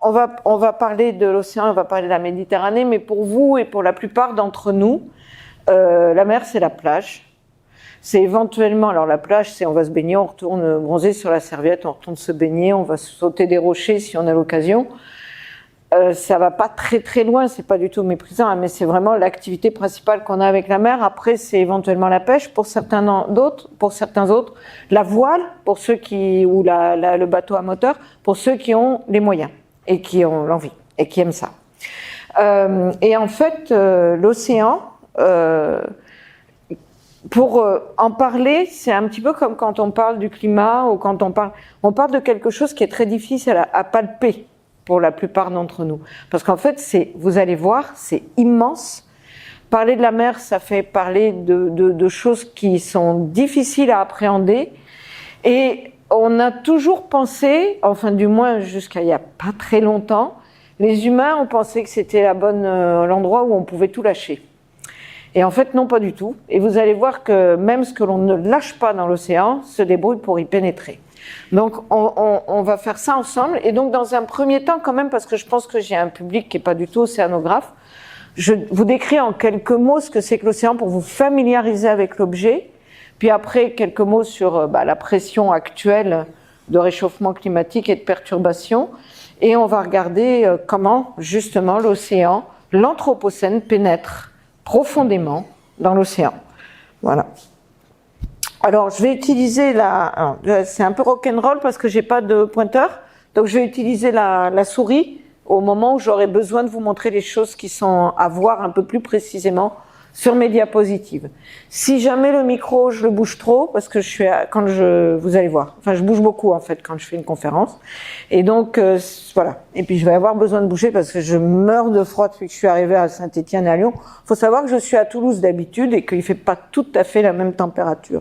on va parler de l'océan, on va parler de la Méditerranée, mais pour vous et pour la plupart d'entre nous, la mer, c'est la plage. C'est éventuellement, alors la plage, c'est on va se baigner, on retourne bronzer sur la serviette, on retourne se baigner, on va sauter des rochers si on a l'occasion. Ça va pas très très loin, c'est pas du tout méprisant, hein, mais c'est vraiment l'activité principale qu'on a avec la mer. Après, c'est éventuellement la pêche pour certains autres, la voile pour ceux qui ou le bateau à moteur pour ceux qui ont les moyens et qui ont l'envie et qui aiment ça. Et en fait, l'océan, pour en parler, c'est un petit peu comme quand on parle du climat ou quand on parle de quelque chose qui est très difficile à palper pour la plupart d'entre nous. Parce qu'en fait, vous allez voir, c'est immense. Parler de la mer, ça fait parler de choses qui sont difficiles à appréhender. Et on a toujours pensé, enfin du moins jusqu'à il n'y a pas très longtemps, les humains ont pensé que c'était l'endroit où on pouvait tout lâcher. Et en fait, non, pas du tout. Et vous allez voir que même ce que l'on ne lâche pas dans l'océan se débrouille pour y pénétrer. Donc, on va faire ça ensemble. Et donc, dans un premier temps, quand même, parce que je pense que j'ai un public qui n'est pas du tout océanographe, je vous décris en quelques mots ce que c'est que l'océan pour vous familiariser avec l'objet. Puis après, quelques mots sur la pression actuelle de réchauffement climatique et de perturbation. Et on va regarder comment, justement, l'océan, l'Anthropocène pénètre profondément dans l'océan. Voilà. Alors, je vais utiliser c'est un peu rock'n'roll parce que j'ai pas de pointeur, donc je vais utiliser la souris au moment où j'aurai besoin de vous montrer les choses qui sont à voir un peu plus précisément sur mes diapositives. Si jamais le micro, je le bouge trop, parce que vous allez voir, enfin je bouge beaucoup en fait quand je fais une conférence, et donc voilà. Et puis je vais avoir besoin de bouger parce que je meurs de froid depuis que je suis arrivée à Saint-Étienne à Lyon. Il faut savoir que je suis à Toulouse d'habitude et qu'il fait pas tout à fait la même température.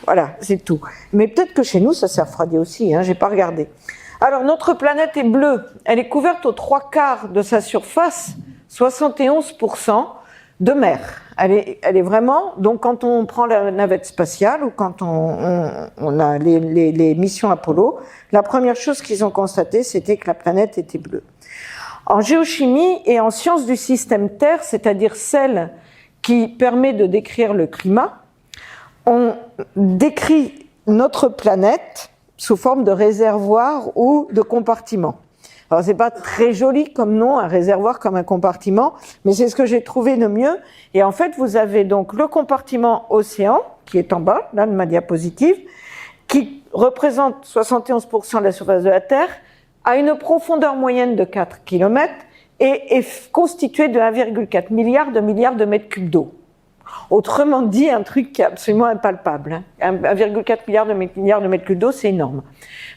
Voilà, c'est tout. Mais peut-être que chez nous ça s'est refroidi aussi, hein, j'ai pas regardé. Alors notre planète est bleue, elle est couverte aux 3/4 de sa surface, 71%. de mer. Elle est vraiment, donc quand on prend la navette spatiale ou quand on a les missions Apollo, la première chose qu'ils ont constaté, c'était que la planète était bleue. En géochimie et en sciences du système Terre, c'est-à-dire celle qui permet de décrire le climat, on décrit notre planète sous forme de réservoir ou de compartiment. Alors c'est pas très joli comme nom, un réservoir comme un compartiment, mais c'est ce que j'ai trouvé de mieux. Et en fait, vous avez donc le compartiment océan, qui est en bas, là de ma diapositive, qui représente 71% de la surface de la Terre, a une profondeur moyenne de 4 km et est constitué de 1,4 milliard de mètres cubes d'eau. Autrement dit, un truc qui est absolument impalpable. 1,4 milliard de mètres cubes d'eau, c'est énorme.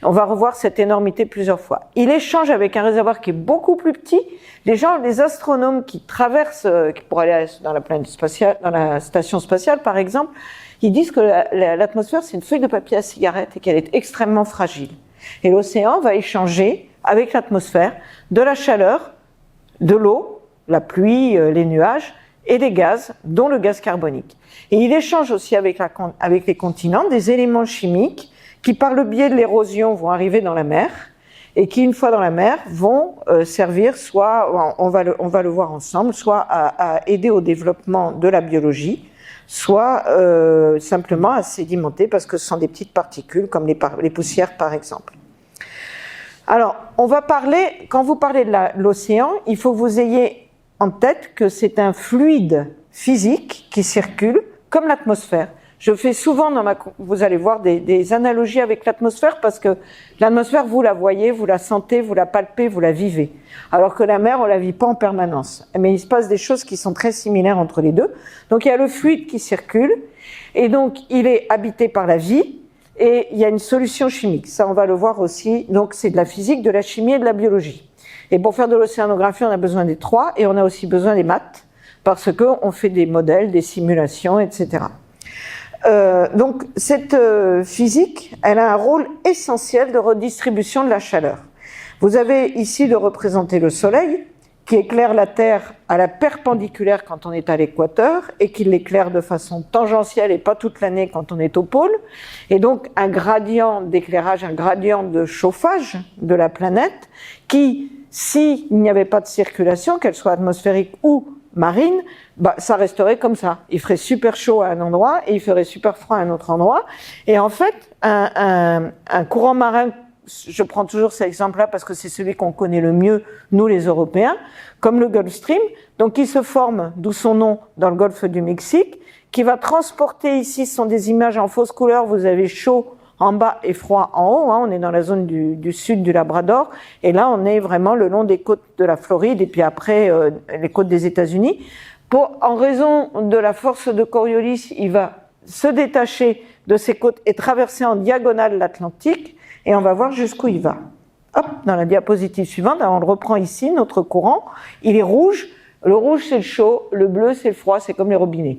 On va revoir cette énormité plusieurs fois. Il échange avec un réservoir qui est beaucoup plus petit. Les astronomes qui traversent, pour aller dans la planète spatiale, dans la station spatiale par exemple, ils disent que l'atmosphère c'est une feuille de papier à cigarette et qu'elle est extrêmement fragile. Et l'océan va échanger avec l'atmosphère de la chaleur, de l'eau, la pluie, les nuages, et des gaz, dont le gaz carbonique. Et il échange aussi avec les continents des éléments chimiques qui, par le biais de l'érosion, vont arriver dans la mer et qui, une fois dans la mer, vont servir soit, on va le voir ensemble, soit à aider au développement de la biologie, soit simplement à sédimenter parce que ce sont des petites particules comme les poussières par exemple. Alors, quand vous parlez de l'océan, il faut que vous ayez en tête que c'est un fluide physique qui circule comme l'atmosphère. Je fais souvent vous allez voir des analogies avec l'atmosphère parce que l'atmosphère, vous la voyez, vous la sentez, vous la palpez, vous la vivez. Alors que la mer, on la vit pas en permanence. Mais il se passe des choses qui sont très similaires entre les deux. Donc il y a le fluide qui circule et donc il est habité par la vie et il y a une solution chimique. Ça, on va le voir aussi. Donc c'est de la physique, de la chimie et de la biologie. Et pour faire de l'océanographie, on a besoin des trois et on a aussi besoin des maths parce qu'on fait des modèles, des simulations, etc. Donc cette physique, elle a un rôle essentiel de redistribution de la chaleur. Vous avez ici de représenter le Soleil qui éclaire la Terre à la perpendiculaire quand on est à l'équateur et qui l'éclaire de façon tangentielle et pas toute l'année quand on est au pôle. Et donc un gradient d'éclairage, un gradient de chauffage de la planète qui s'il n'y avait pas de circulation, qu'elle soit atmosphérique ou marine, bah, ça resterait comme ça. Il ferait super chaud à un endroit et il ferait super froid à un autre endroit. Et en fait, un courant marin, je prends toujours cet exemple-là parce que c'est celui qu'on connaît le mieux, nous les Européens, comme le Gulf Stream, donc qui se forme, d'où son nom, dans le golfe du Mexique, qui va transporter ici, ce sont des images en fausse couleur, vous avez chaud en bas et froid en haut, hein, on est dans la zone du sud du Labrador, et là on est vraiment le long des côtes de la Floride et puis après les côtes des États-Unis. En raison de la force de Coriolis, il va se détacher de ces côtes et traverser en diagonale l'Atlantique, et on va voir jusqu'où il va. Hop, dans la diapositive suivante, on le reprend ici, notre courant, il est rouge, le rouge c'est le chaud, le bleu c'est le froid, c'est comme les robinets.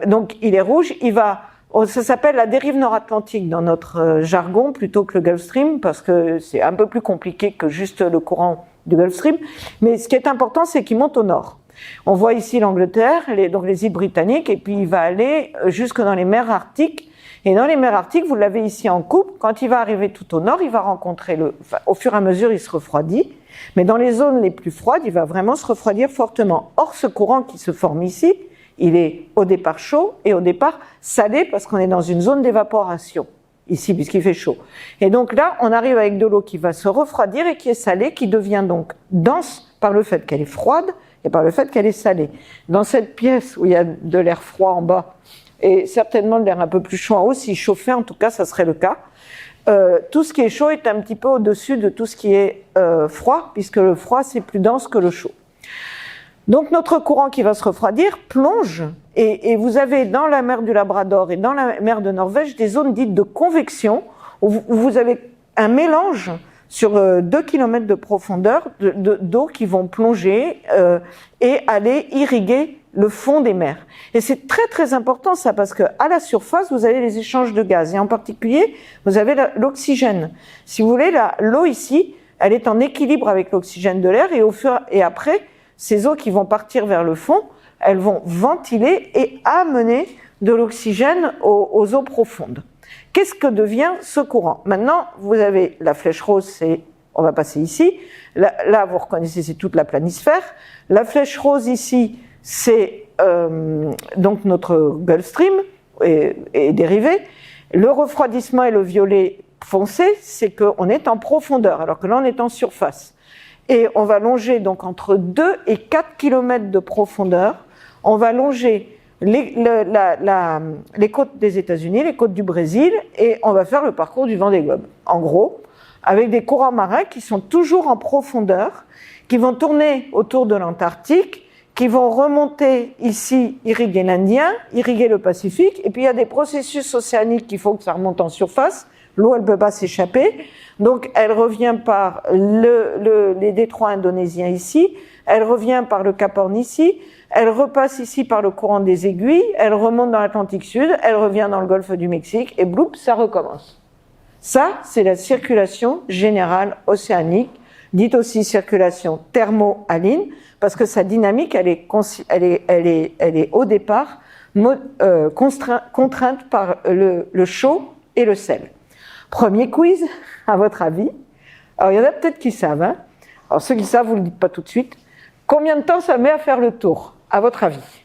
Donc il est rouge, il va... Ça s'appelle la dérive nord-atlantique dans notre jargon plutôt que le Gulf Stream parce que c'est un peu plus compliqué que juste le courant du Gulf Stream. Mais ce qui est important, c'est qu'il monte au nord. On voit ici l'Angleterre, donc les îles britanniques, et puis il va aller jusque dans les mers arctiques. Et dans les mers arctiques, vous l'avez ici en coupe. Quand il va arriver tout au nord, il va rencontrer au fur et à mesure, il se refroidit. Mais dans les zones les plus froides, il va vraiment se refroidir fortement. Or, ce courant qui se forme ici, il est au départ chaud et au départ salé parce qu'on est dans une zone d'évaporation, ici, puisqu'il fait chaud. Et donc là, on arrive avec de l'eau qui va se refroidir et qui est salée, qui devient donc dense par le fait qu'elle est froide et par le fait qu'elle est salée. Dans cette pièce où il y a de l'air froid en bas et certainement de l'air un peu plus chaud en haut, s'il chauffait, en tout cas, ça serait le cas. Tout ce qui est chaud est un petit peu au-dessus de tout ce qui est froid, puisque le froid, c'est plus dense que le chaud. Donc notre courant qui va se refroidir plonge, et vous avez dans la mer du Labrador et dans la mer de Norvège des zones dites de convection, où vous avez un mélange sur 2 km de profondeur d'eau qui vont plonger et aller irriguer le fond des mers. Et c'est très très important ça, parce que à la surface, vous avez les échanges de gaz, et en particulier, vous avez l'oxygène. Si vous voulez, l'eau ici, elle est en équilibre avec l'oxygène de l'air, et après, ces eaux qui vont partir vers le fond, elles vont ventiler et amener de l'oxygène aux eaux profondes. Qu'est-ce que devient ce courant? Maintenant, vous avez la flèche rose, on va passer ici. Là, vous reconnaissez, c'est toute la planisphère. La flèche rose ici, c'est donc notre Gulf Stream et dérivé. Le refroidissement et le violet foncé, c'est qu'on est en profondeur, alors que là, on est en surface. Et on va longer donc entre 2 et 4 km de profondeur. On va longer les côtes des États-Unis, les côtes du Brésil, et on va faire le parcours du Vendée Globe, en gros, avec des courants marins qui sont toujours en profondeur, qui vont tourner autour de l'Antarctique, qui vont remonter ici, irriguer l'Indien, irriguer le Pacifique, et puis il y a des processus océaniques qui font que ça remonte en surface. L'eau, elle ne peut pas s'échapper, donc elle revient par les détroits indonésiens ici, elle revient par le Cap Horn ici, elle repasse ici par le courant des Aiguilles, elle remonte dans l'Atlantique Sud, elle revient dans le golfe du Mexique, et bloup, ça recommence. Ça, c'est la circulation générale océanique, dite aussi circulation thermo-haline, parce que sa dynamique, elle est au départ contrainte par le chaud et le sel. Premier quiz, à votre avis. Alors, il y en a peut-être qui savent. Hein. Alors, ceux qui savent, vous ne le dites pas tout de suite. Combien de temps ça met à faire le tour, à votre avis?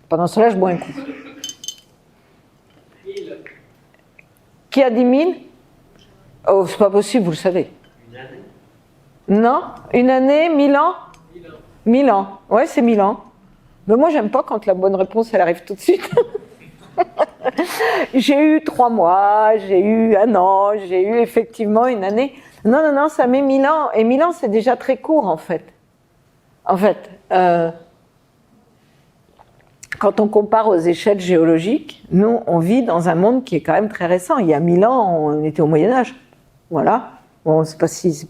Pendant cela, je bois un coup. 1000. Qui a dit 1000? Oh, c'est pas possible, vous le savez. Une année? Non? Une année? 1000 ans? 1000 ans. 1000 ans. Ouais, c'est 1000 ans. Mais moi, j'aime pas quand la bonne réponse, elle arrive tout de suite. J'ai eu 3 mois, j'ai eu 1 an, j'ai eu effectivement une année. Non, ça met 1000 ans. Et 1000 ans, c'est déjà très court, en fait. Quand on compare aux échelles géologiques, nous, on vit dans un monde qui est quand même très récent. Il y a 1000 ans, on était au Moyen-Âge. Voilà. Bon, c'est pas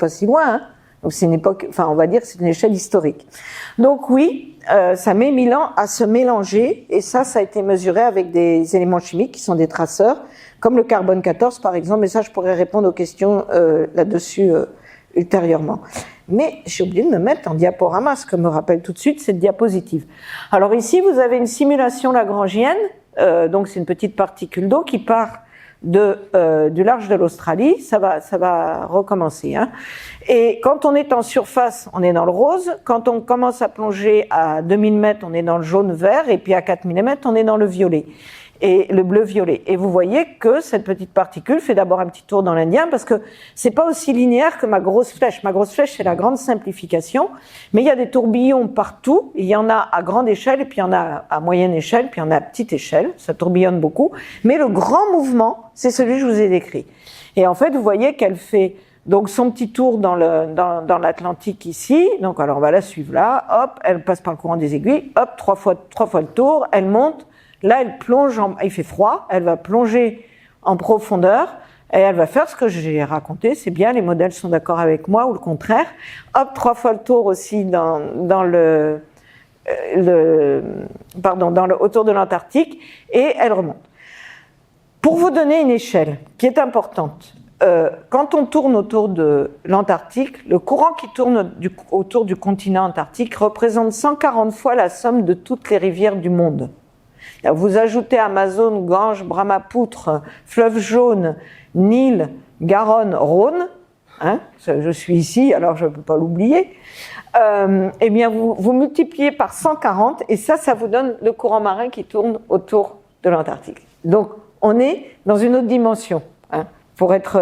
si loin, hein. Donc c'est une époque, enfin on va dire que c'est une échelle historique. Donc oui, ça met 1000 ans à se mélanger, et ça a été mesuré avec des éléments chimiques qui sont des traceurs, comme le carbone 14 par exemple, et ça je pourrais répondre aux questions là-dessus ultérieurement. Mais j'ai oublié de me mettre en diaporama, ce que me rappelle tout de suite cette diapositive. Alors ici vous avez une simulation lagrangienne, donc c'est une petite particule d'eau qui part du large de l'Australie, ça va recommencer. Hein. Et quand on est en surface, on est dans le rose. Quand on commence à plonger à 2000 mètres, on est dans le jaune-vert. Et puis à 4000 mètres, on est dans le violet. Et le bleu-violet. Et vous voyez que cette petite particule fait d'abord un petit tour dans l'Indien parce que c'est pas aussi linéaire que ma grosse flèche. Ma grosse flèche, c'est la grande simplification. Mais il y a des tourbillons partout. Il y en a à grande échelle, et puis il y en a à moyenne échelle, puis il y en a à petite échelle. Ça tourbillonne beaucoup. Mais le grand mouvement, c'est celui que je vous ai décrit. Et en fait, vous voyez qu'elle fait donc son petit tour dans l'Atlantique ici. Donc alors on va la suivre là. Hop, elle passe par le courant des aiguilles. Hop, trois fois le tour. Elle monte. Là, elle plonge, il fait froid, elle va plonger en profondeur et elle va faire ce que j'ai raconté, c'est bien, les modèles sont d'accord avec moi ou le contraire. Hop, 3 fois le tour aussi autour de l'Antarctique et elle remonte. Pour vous donner une échelle qui est importante, quand on tourne autour de l'Antarctique, le courant qui tourne autour du continent antarctique représente 140 fois la somme de toutes les rivières du monde. Vous ajoutez Amazon, Gange, Brahmapoutre, Fleuve Jaune, Nil, Garonne, Rhône, hein, je suis ici, alors je ne peux pas l'oublier, eh bien vous multipliez par 140 et ça vous donne le courant marin qui tourne autour de l'Antarctique. Donc on est dans une autre dimension, hein, pour être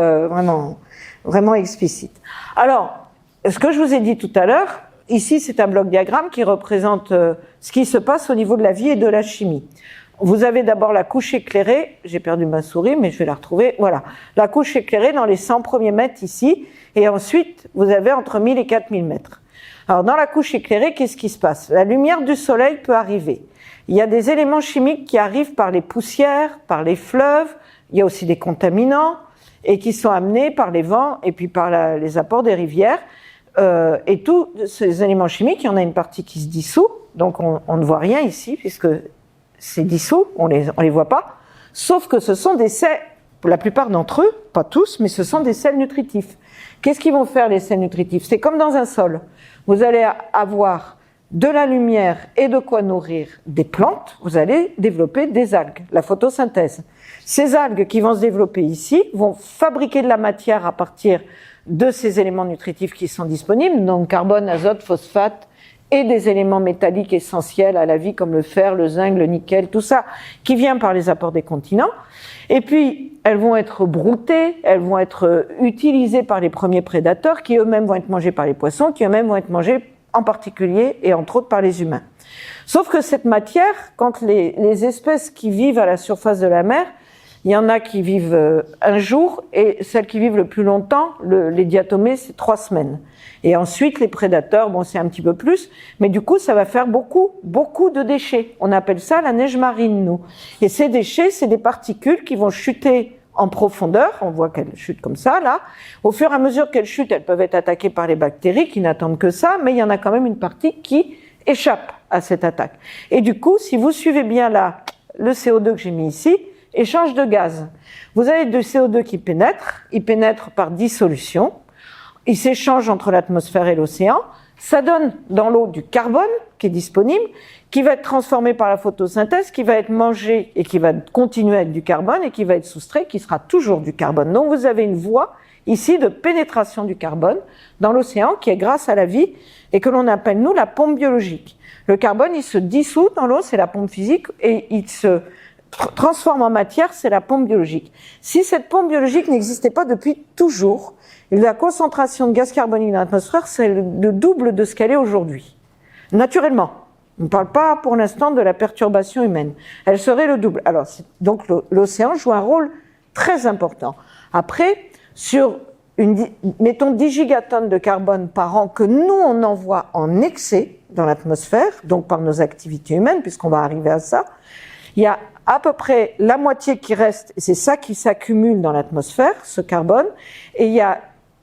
vraiment explicite. Alors, ce que je vous ai dit tout à l'heure, ici, c'est un bloc diagramme qui représente ce qui se passe au niveau de la vie et de la chimie. Vous avez d'abord la couche éclairée, j'ai perdu ma souris, mais je vais la retrouver, voilà. La couche éclairée dans les 100 premiers mètres ici, et ensuite, vous avez entre 1000 et 4000 mètres. Alors, dans la couche éclairée, qu'est-ce qui se passe? La lumière du soleil peut arriver. Il y a des éléments chimiques qui arrivent par les poussières, par les fleuves, il y a aussi des contaminants, et qui sont amenés par les vents et puis par les apports des rivières. Et tous ces éléments chimiques, il y en a une partie qui se dissout, donc on ne voit rien ici puisque c'est dissous, on les voit pas, sauf que ce sont des sels, pour la plupart d'entre eux, pas tous, mais ce sont des sels nutritifs. Qu'est-ce qu'ils vont faire les sels nutritifs? C'est comme dans un sol. Vous allez avoir de la lumière et de quoi nourrir des plantes, vous allez développer des algues, la photosynthèse. Ces algues qui vont se développer ici vont fabriquer de la matière à partir de ces éléments nutritifs qui sont disponibles, donc carbone, azote, phosphate et des éléments métalliques essentiels à la vie comme le fer, le zinc, le nickel, tout ça qui vient par les apports des continents. Et puis, elles vont être broutées, elles vont être utilisées par les premiers prédateurs qui eux-mêmes vont être mangés par les poissons, qui eux-mêmes vont être mangés en particulier et entre autres par les humains. Sauf que cette matière, quand les espèces qui vivent à la surface de la mer, il y en a qui vivent un jour et celles qui vivent le plus longtemps, les diatomées, c'est 3 semaines. Et ensuite, les prédateurs, bon, c'est un petit peu plus, mais du coup, ça va faire beaucoup de déchets. On appelle ça la neige marine, nous. Et ces déchets, c'est des particules qui vont chuter en profondeur. On voit qu'elles chutent comme ça, là. Au fur et à mesure qu'elles chutent, elles peuvent être attaquées par les bactéries qui n'attendent que ça, mais il y en a quand même une partie qui échappe à cette attaque. Et du coup, si vous suivez bien là, le CO2 que j'ai mis ici, échange de gaz. Vous avez du CO2 qui pénètre, il pénètre par dissolution, il s'échange entre l'atmosphère et l'océan, ça donne dans l'eau du carbone qui est disponible, qui va être transformé par la photosynthèse, qui va être mangé et qui va continuer à être du carbone et qui va être soustrait, qui sera toujours du carbone. Donc vous avez une voie ici de pénétration du carbone dans l'océan qui est grâce à la vie et que l'on appelle nous la pompe biologique. Le carbone, il se dissout dans l'eau, c'est la pompe physique, et il se transforme en matière, c'est la pompe biologique. Si cette pompe biologique n'existait pas depuis toujours, la concentration de gaz carbonique dans l'atmosphère, c'est le double de ce qu'elle est aujourd'hui. Naturellement. On ne parle pas pour l'instant de la perturbation humaine. Elle serait le double. Alors, donc l'océan joue un rôle très important. Après, sur mettons 10 gigatonnes de carbone par an que nous, on envoie en excès dans l'atmosphère, donc par nos activités humaines, puisqu'on va arriver à ça, il y a à peu près la moitié qui reste, et c'est ça qui s'accumule dans l'atmosphère, ce carbone, et il y a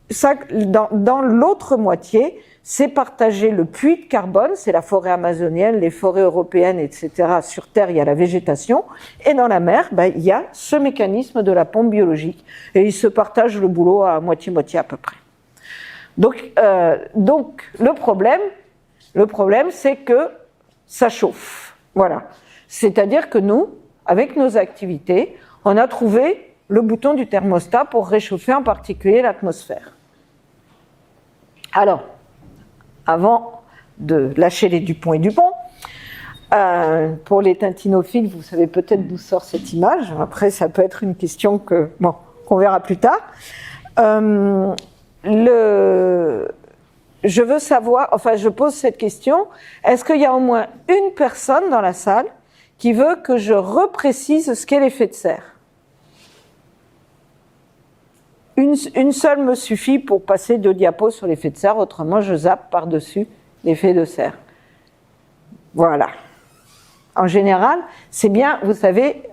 ça, dans l'autre moitié, c'est partager le puits de carbone, c'est la forêt amazonienne, les forêts européennes, etc. Sur Terre, il y a la végétation, et dans la mer, il y a ce mécanisme de la pompe biologique, et ils se partagent le boulot à moitié-moitié à peu près. Donc le problème, c'est que ça chauffe. Voilà. C'est-à-dire que nous, avec nos activités, on a trouvé le bouton du thermostat pour réchauffer en particulier l'atmosphère. Alors, avant de lâcher les Dupont et Dupont, pour les tintinophiles, vous savez peut-être d'où sort cette image. Après, ça peut être une question qu'on verra plus tard. Je veux savoir, je pose cette question, est-ce qu'il y a au moins une personne dans la salle qui veut que je reprécise ce qu'est l'effet de serre? Une seule me suffit pour passer 2 diapos sur l'effet de serre, autrement je zappe par-dessus l'effet de serre. Voilà. En général, c'est bien, vous savez,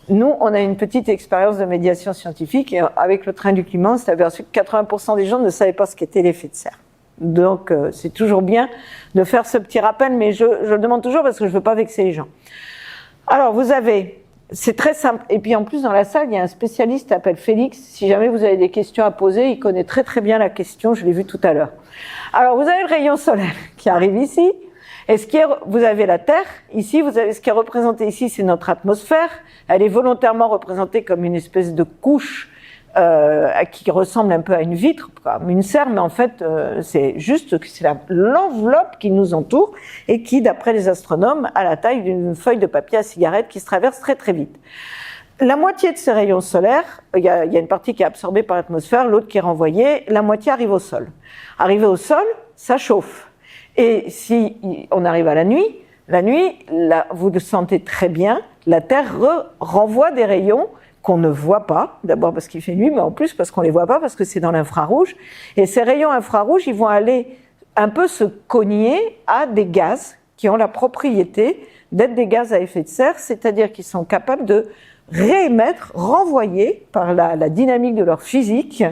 nous, on a une petite expérience de médiation scientifique et avec le train du climat, on s'est aperçu que 80% des gens ne savaient pas ce qu'était l'effet de serre. Donc, c'est toujours bien de faire ce petit rappel, mais je le demande toujours parce que je ne veux pas vexer les gens. Alors, c'est très simple. Et puis, en plus, dans la salle, il y a un spécialiste qui s'appelle Félix. Si jamais vous avez des questions à poser, il connaît très très bien la question, je l'ai vu tout à l'heure. Alors, vous avez le rayon solaire qui arrive ici. Et vous avez la Terre, ici, vous avez ce qui est représenté ici, c'est notre atmosphère. Elle est volontairement représentée comme une espèce de couche qui ressemble un peu à une vitre, comme une serre, mais en fait, c'est juste que c'est l'enveloppe qui nous entoure et qui, d'après les astronomes, a la taille d'une feuille de papier à cigarette qui se traverse très très vite. La moitié de ces rayons solaires, il y a une partie qui est absorbée par l'atmosphère, l'autre qui est renvoyée, la moitié arrive au sol. Arrivé au sol, ça chauffe. Et si on arrive à la nuit, là, vous le sentez très bien, la Terre renvoie des rayons qu'on ne voit pas, d'abord parce qu'il fait nuit, mais en plus parce qu'on les voit pas, parce que c'est dans l'infrarouge. Et ces rayons infrarouges, ils vont aller un peu se cogner à des gaz qui ont la propriété d'être des gaz à effet de serre, c'est-à-dire qu'ils sont capables de réémettre, renvoyer par la dynamique de leur physique,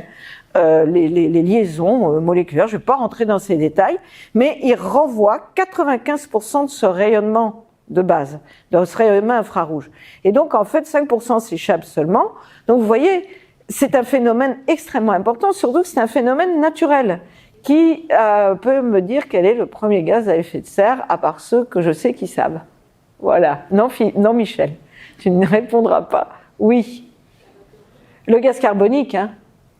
les liaisons moléculaires, je ne vais pas rentrer dans ces détails, mais ils renvoient 95% de ce rayonnement de base, de ce rayonnement infrarouge. Et donc, en fait, 5% s'échappent seulement. Donc, vous voyez, c'est un phénomène extrêmement important, surtout que c'est un phénomène naturel. Qui peut me dire quel est le premier gaz à effet de serre, à part ceux que je sais qui savent? Voilà. Non, Michel, tu ne répondras pas. Oui. Le gaz carbonique, hein?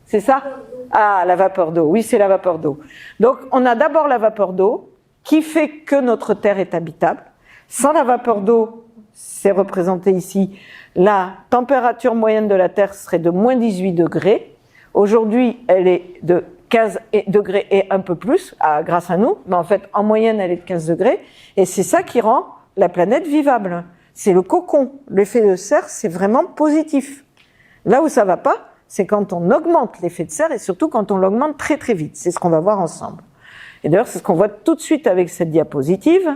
C'est ça? Ah, la vapeur d'eau. Oui, c'est la vapeur d'eau. Donc, on a d'abord la vapeur d'eau qui fait que notre Terre est habitable. Sans la vapeur d'eau, c'est représenté ici, la température moyenne de la Terre serait de moins 18 degrés. Aujourd'hui, elle est de 15 degrés et un peu plus, grâce à nous. Mais en fait, en moyenne, elle est de 15 degrés. Et c'est ça qui rend la planète vivable. C'est le cocon. L'effet de serre, c'est vraiment positif. Là où ça va pas, c'est quand on augmente l'effet de serre et surtout quand on l'augmente très très vite. C'est ce qu'on va voir ensemble. Et d'ailleurs, c'est ce qu'on voit tout de suite avec cette diapositive.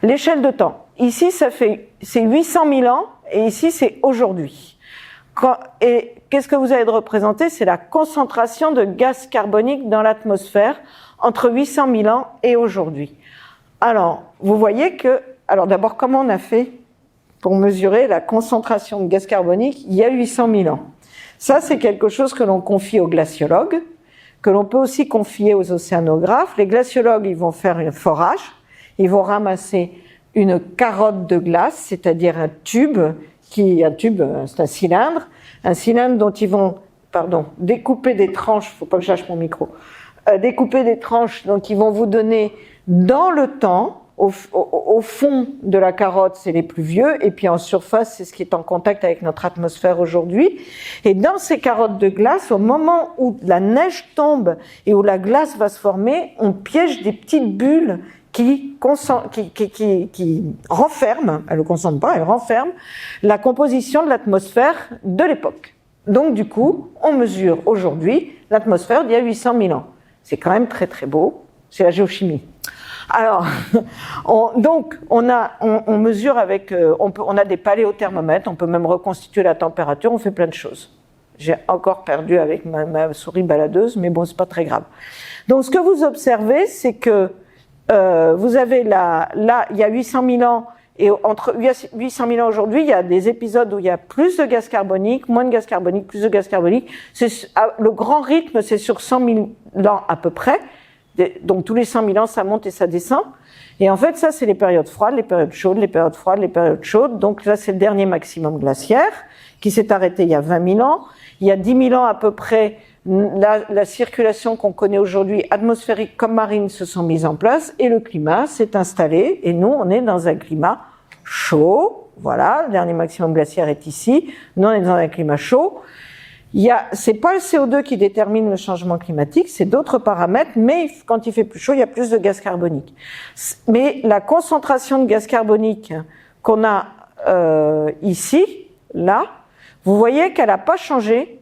L'échelle de temps. Ici, c'est 800 000 ans et ici, c'est aujourd'hui. Et qu'est-ce que vous avez de représenter? C'est la concentration de gaz carbonique dans l'atmosphère entre 800 000 ans et aujourd'hui. Alors, vous voyez que... Alors d'abord, comment on a fait pour mesurer la concentration de gaz carbonique il y a 800 000 ans? Ça, c'est quelque chose que l'on confie aux glaciologues, que l'on peut aussi confier aux océanographes. Les glaciologues, ils vont faire un forage, ils vont ramasser une carotte de glace, c'est-à-dire un tube, c'est un cylindre dont ils vont, découper des tranches, faut pas que je lâche mon micro, découper des tranches, donc ils vont vous donner dans le temps, au fond de la carotte, c'est les plus vieux, et puis en surface, c'est ce qui est en contact avec notre atmosphère aujourd'hui. Et dans ces carottes de glace, au moment où la neige tombe et où la glace va se former, on piège des petites bulles qui renferment, elle ne concentre pas, elle renferme la composition de l'atmosphère de l'époque. Donc du coup, on mesure aujourd'hui l'atmosphère d'il y a 800 000 ans. C'est quand même très très beau, c'est la géochimie. Alors, on mesure avec, on a des paléothermomètres, on peut même reconstituer la température, on fait plein de choses. J'ai encore perdu avec ma souris baladeuse, mais bon, c'est pas très grave. Donc, ce que vous observez, c'est que vous avez là, il y a 800 000 ans, et entre 800 000 ans aujourd'hui, il y a des épisodes où il y a plus de gaz carbonique, moins de gaz carbonique, plus de gaz carbonique. Le grand rythme, c'est sur 100 000 ans à peu près. Donc tous les 100 000 ans, ça monte et ça descend. Et en fait, ça, c'est les périodes froides, les périodes chaudes, les périodes froides, les périodes chaudes. Donc là, c'est le dernier maximum glaciaire qui s'est arrêté il y a 20 000 ans. Il y a 10 000 ans à peu près, la circulation qu'on connaît aujourd'hui, atmosphérique comme marine, se sont mises en place et le climat s'est installé. Et nous, on est dans un climat chaud. Voilà, le dernier maximum glaciaire est ici. Nous, on est dans un climat chaud. C'est pas le CO2 qui détermine le changement climatique, c'est d'autres paramètres, mais quand il fait plus chaud, il y a plus de gaz carbonique. Mais la concentration de gaz carbonique qu'on a ici, là, vous voyez qu'elle n'a pas changé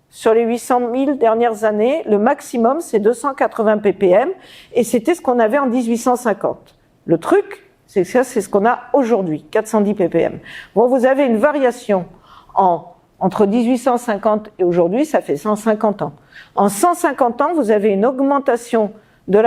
sur les 800 000 dernières années. Le maximum, c'est 280 ppm, et c'était ce qu'on avait en 1850. Le truc, c'est que ça, c'est ce qu'on a aujourd'hui, 410 ppm. Bon, vous avez une variation entre 1850 et aujourd'hui, ça fait 150 ans. En 150 ans, vous avez une augmentation de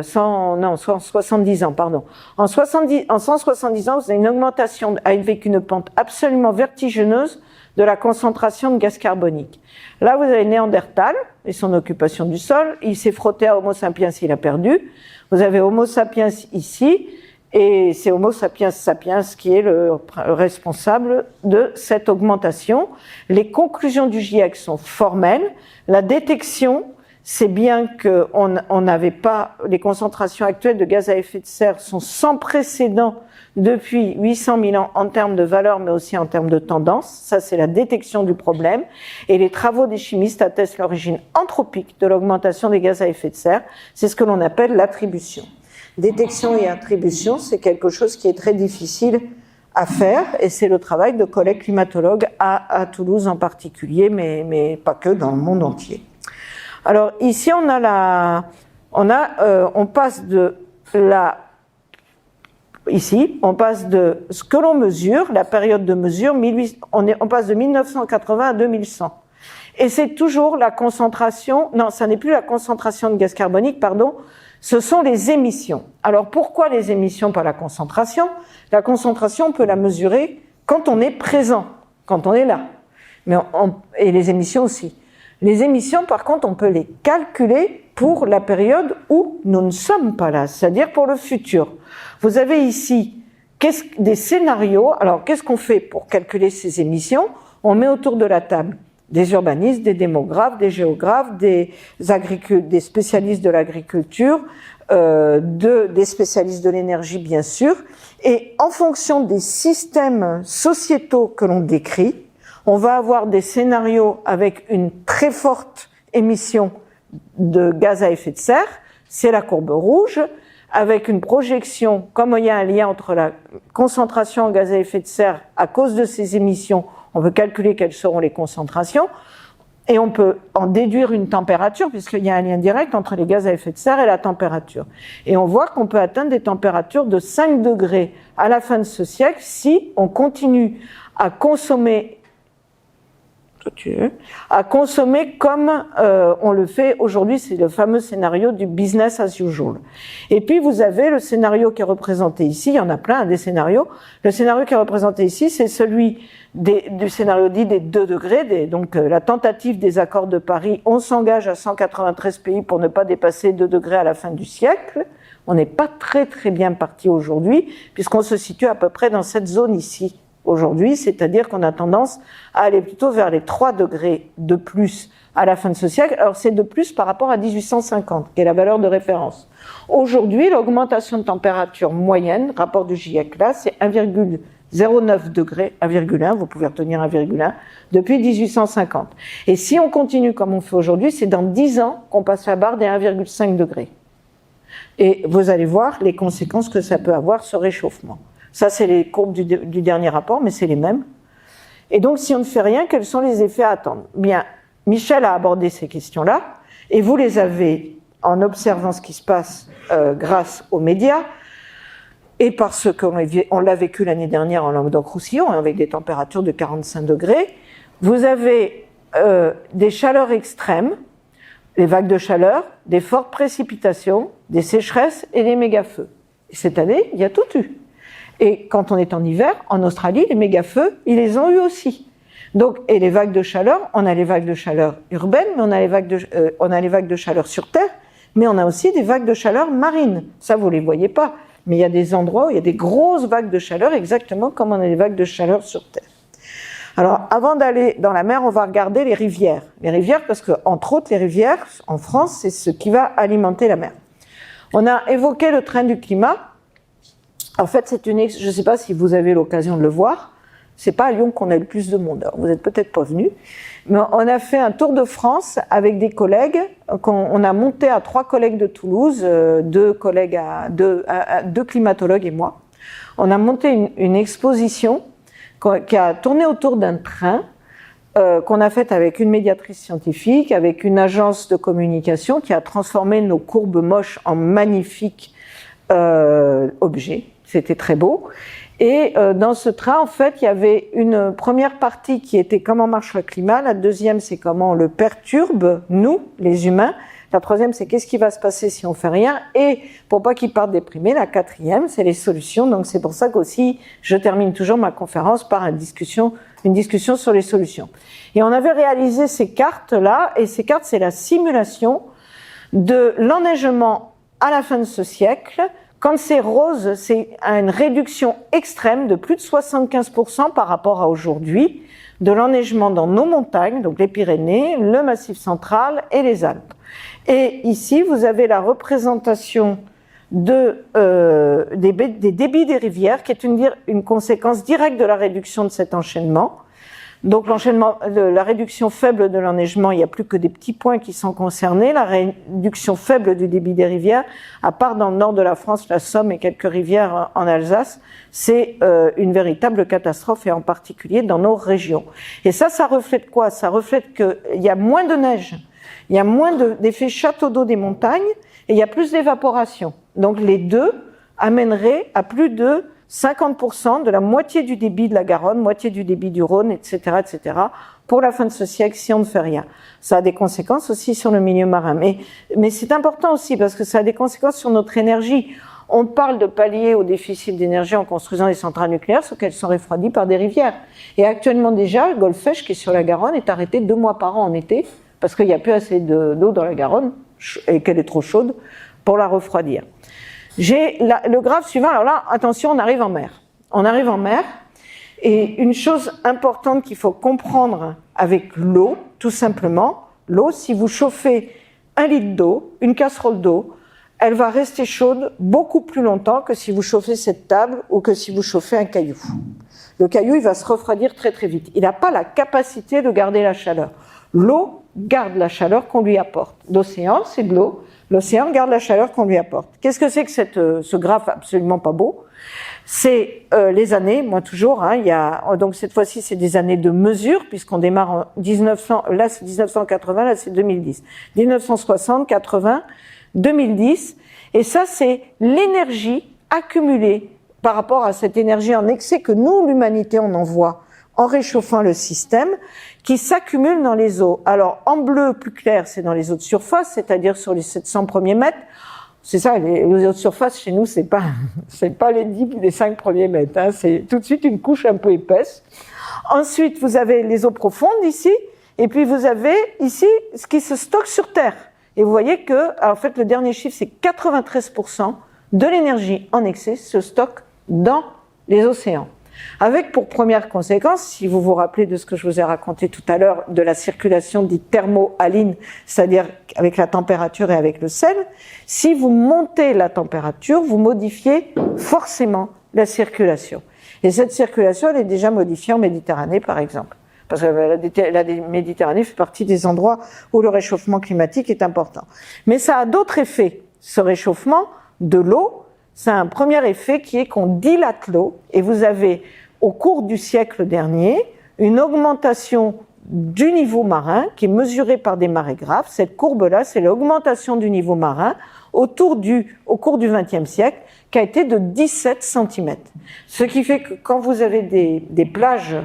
170 ans, pardon. En 170 ans, vous avez une augmentation avec une pente absolument vertigineuse de la concentration de gaz carbonique. Là, vous avez Néandertal et son occupation du sol. Il s'est frotté à Homo sapiens, il a perdu. Vous avez Homo sapiens ici. Et c'est Homo sapiens sapiens qui est le responsable de cette augmentation. Les conclusions du GIEC sont formelles. La détection, c'est bien qu'on n'avait pas, les concentrations actuelles de gaz à effet de serre sont sans précédent depuis 800 000 ans en termes de valeur, mais aussi en termes de tendance. Ça, c'est la détection du problème. Et les travaux des chimistes attestent l'origine anthropique de l'augmentation des gaz à effet de serre. C'est ce que l'on appelle l'attribution. Détection et attribution, c'est quelque chose qui est très difficile à faire, et c'est le travail de collègues climatologues à Toulouse en particulier, mais pas que, dans le monde entier. Alors ici, on passe de ce que l'on mesure, la période de mesure, on passe de 1980 à 2100. Et c'est toujours la concentration, non, ça n'est plus la concentration de gaz carbonique, pardon, ce sont les émissions. Alors pourquoi les émissions, pas la concentration? La concentration, on peut la mesurer quand on est présent, quand on est là. Et les émissions aussi. Les émissions, par contre, on peut les calculer pour la période où nous ne sommes pas là, c'est-à-dire pour le futur. Vous avez ici des scénarios. Alors, qu'est-ce qu'on fait pour calculer ces émissions? On met autour de la table des urbanistes, des démographes, des géographes, des spécialistes de l'agriculture, des spécialistes de l'énergie, bien sûr. Et en fonction des systèmes sociétaux que l'on décrit, on va avoir des scénarios avec une très forte émission de gaz à effet de serre, c'est la courbe rouge, avec une projection, comme il y a un lien entre la concentration en gaz à effet de serre à cause de ces émissions, on peut calculer quelles seront les concentrations, et on peut en déduire une température, puisqu'il y a un lien direct entre les gaz à effet de serre et la température. Et on voit qu'on peut atteindre des températures de 5 degrés à la fin de ce siècle si on continue à consommer comme on le fait aujourd'hui. C'est le fameux scénario du business as usual. Et puis vous avez le scénario qui est représenté ici, il y en a plein des scénarios. Le scénario qui est représenté ici, c'est celui du scénario dit des 2 degrés, donc la tentative des accords de Paris. On s'engage à 193 pays pour ne pas dépasser 2 degrés à la fin du siècle. On n'est pas très très bien parti aujourd'hui, puisqu'on se situe à peu près dans cette zone ici aujourd'hui, c'est-à-dire qu'on a tendance à aller plutôt vers les 3 degrés de plus à la fin de ce siècle. Alors c'est de plus par rapport à 1850, qui est la valeur de référence. Aujourd'hui, l'augmentation de température moyenne, rapport du GIEC là, c'est 1,09 degrés, 1,1, vous pouvez retenir 1,1, depuis 1850. Et si on continue comme on fait aujourd'hui, c'est dans 10 ans qu'on passe la barre des 1,5 degrés. Et vous allez voir les conséquences que ça peut avoir, ce réchauffement. Ça, c'est les courbes du dernier rapport, mais c'est les mêmes. Et donc, si on ne fait rien, quels sont les effets à attendre? Bien, Michel a abordé ces questions-là, et vous les avez en observant ce qui se passe grâce aux médias, et parce qu'on l'a vécu l'année dernière en Languedoc-Roussillon, avec des températures de 45 degrés. Vous avez des chaleurs extrêmes, des vagues de chaleur, des fortes précipitations, des sécheresses et des méga-feux. Et cette année, il y a tout eu. Et quand on est en hiver, en Australie, les méga-feux, ils les ont eu aussi. Donc, et les vagues de chaleur, on a les vagues de chaleur urbaines, mais on a les vagues de chaleur sur Terre, mais on a aussi des vagues de chaleur marines. Ça, vous ne les voyez pas, mais il y a des endroits où il y a des grosses vagues de chaleur, exactement comme on a des vagues de chaleur sur Terre. Alors, avant d'aller dans la mer, on va regarder les rivières. Les rivières, parce que, entre autres, les rivières, en France, c'est ce qui va alimenter la mer. On a évoqué le train du climat. En fait, je ne sais pas si vous avez l'occasion de le voir. C'est pas à Lyon qu'on a le plus de monde. Alors, vous n'êtes peut-être pas venus. Mais on a fait un tour de France avec des collègues. On a monté à 3 collègues de Toulouse, 2 climatologues et moi. On a monté une exposition qui a tourné autour d'un train qu'on a fait avec une médiatrice scientifique, avec une agence de communication qui a transformé nos courbes moches en magnifiques objets. C'était très beau. Et dans ce train, en fait, il y avait une première partie qui était comment marche le climat, la deuxième, c'est comment on le perturbe, nous, les humains, la troisième, c'est qu'est-ce qui va se passer si on fait rien, et pour pas qu'ils partent déprimés, la quatrième, c'est les solutions. Donc c'est pour ça qu'aussi, je termine toujours ma conférence par une discussion sur les solutions. Et on avait réalisé ces cartes-là, et ces cartes, c'est la simulation de l'enneigement à la fin de ce siècle. Quand c'est rose, c'est une réduction extrême de plus de 75% par rapport à aujourd'hui de l'enneigement dans nos montagnes, donc les Pyrénées, le Massif central et les Alpes. Et ici, vous avez la représentation des débits des rivières, qui est une conséquence directe de la réduction de cet enchaînement. Donc la réduction faible de l'enneigement, il n'y a plus que des petits points qui sont concernés. La réduction faible du débit des rivières, à part dans le nord de la France, la Somme et quelques rivières en Alsace, c'est une véritable catastrophe, et en particulier dans nos régions. Et ça reflète quoi? Ça reflète qu'il y a moins de neige, il y a moins d'effet château d'eau des montagnes, et il y a plus d'évaporation. Donc les deux amèneraient à plus de 50% de la moitié du débit de la Garonne, moitié du débit du Rhône, etc., pour la fin de ce siècle, si on ne fait rien. Ça a des conséquences aussi sur le milieu marin. Mais c'est important aussi, parce que ça a des conséquences sur notre énergie. On parle de pallier au déficit d'énergie en construisant des centrales nucléaires, sauf qu'elles sont refroidies par des rivières. Et actuellement déjà, Golfech, qui est sur la Garonne, est arrêté 2 mois par an en été, parce qu'il n'y a plus assez d'eau dans la Garonne, et qu'elle est trop chaude, pour la refroidir. J'ai le graphe suivant. Alors là, attention, on arrive en mer. On arrive en mer. Et une chose importante qu'il faut comprendre avec l'eau, tout simplement, l'eau, si vous chauffez 1 litre d'eau, une casserole d'eau, elle va rester chaude beaucoup plus longtemps que si vous chauffez cette table ou que si vous chauffez un caillou. Le caillou, il va se refroidir très très vite. Il n'a pas la capacité de garder la chaleur. L'eau garde la chaleur qu'on lui apporte. L'océan, c'est de l'eau. L'océan garde la chaleur qu'on lui apporte. Qu'est-ce que c'est que ce graphe absolument pas beau? C'est les années, moi toujours, donc cette fois-ci c'est des années de mesure, puisqu'on démarre en 1900, là c'est 1980, là c'est 2010. 1960, 80, 2010, et ça c'est l'énergie accumulée par rapport à cette énergie en excès que nous, l'humanité, on envoie en réchauffant le système, qui s'accumule dans les eaux. Alors, en bleu plus clair, c'est dans les eaux de surface, c'est-à-dire sur les 700 premiers mètres. C'est ça, les eaux de surface, chez nous, c'est pas les 10 ou les 5 premiers mètres, hein, c'est tout de suite une couche un peu épaisse. Ensuite, vous avez les eaux profondes ici, et puis vous avez ici ce qui se stocke sur Terre. Et vous voyez que, en fait, le dernier chiffre, c'est 93% de l'énergie en excès se stocke dans les océans. Avec pour première conséquence, si vous vous rappelez de ce que je vous ai raconté tout à l'heure, de la circulation dite thermo-haline, c'est-à-dire avec la température et avec le sel, si vous montez la température, vous modifiez forcément la circulation. Et cette circulation, elle est déjà modifiée en Méditerranée, par exemple. Parce que la Méditerranée fait partie des endroits où le réchauffement climatique est important. Mais ça a d'autres effets, ce réchauffement de l'eau. Ça a un premier effet qui est qu'on dilate l'eau, et vous avez, au cours du siècle dernier, une augmentation du niveau marin qui est mesurée par des marégraphes. Cette courbe-là, c'est l'augmentation du niveau marin au cours du XXe siècle, qui a été de 17 cm. Ce qui fait que quand vous avez des plages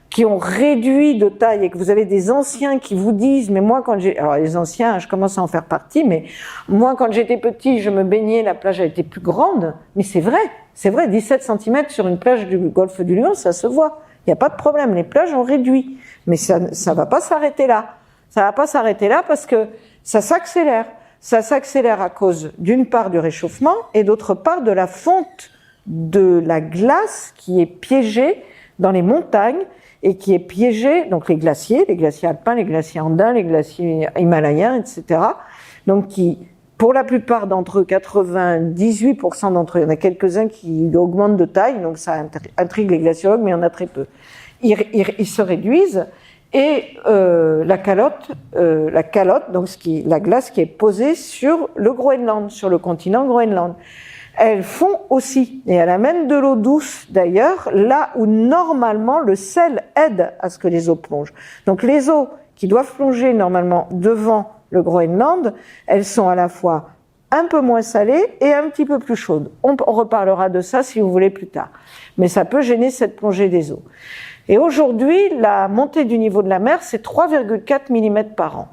qui ont réduit de taille et que vous avez des anciens qui vous disent, mais moi quand alors les anciens, je commence à en faire partie, mais moi quand j'étais petit, je me baignais, la plage a été plus grande, mais c'est vrai, 17 cm sur une plage du golfe du Lion, ça se voit, il n'y a pas de problème, les plages ont réduit, mais ça va pas s'arrêter là, ça va pas s'arrêter là parce que ça s'accélère. ça s'accélère à cause d'une part du réchauffement et d'autre part de la fonte de la glace qui est piégée dans les montagnes et qui est piégée, donc les glaciers alpins, les glaciers andins, les glaciers himalayens, etc. Donc qui, pour la plupart d'entre eux, 98% d'entre eux, il y en a quelques-uns qui augmentent de taille, donc ça intrigue les glaciologues, mais il y en a très peu. Ils se réduisent et la calotte, donc la glace qui est posée sur le Groenland, sur le continent Groenland, elle fond aussi et elle amène de l'eau douce d'ailleurs là où normalement le sel aide à ce que les eaux plongent. Donc les eaux qui doivent plonger normalement devant le Groenland, elles sont à la fois un peu moins salées et un petit peu plus chaudes. On reparlera de ça si vous voulez plus tard. Mais ça peut gêner cette plongée des eaux. Et aujourd'hui, la montée du niveau de la mer, c'est 3,4 mm par an.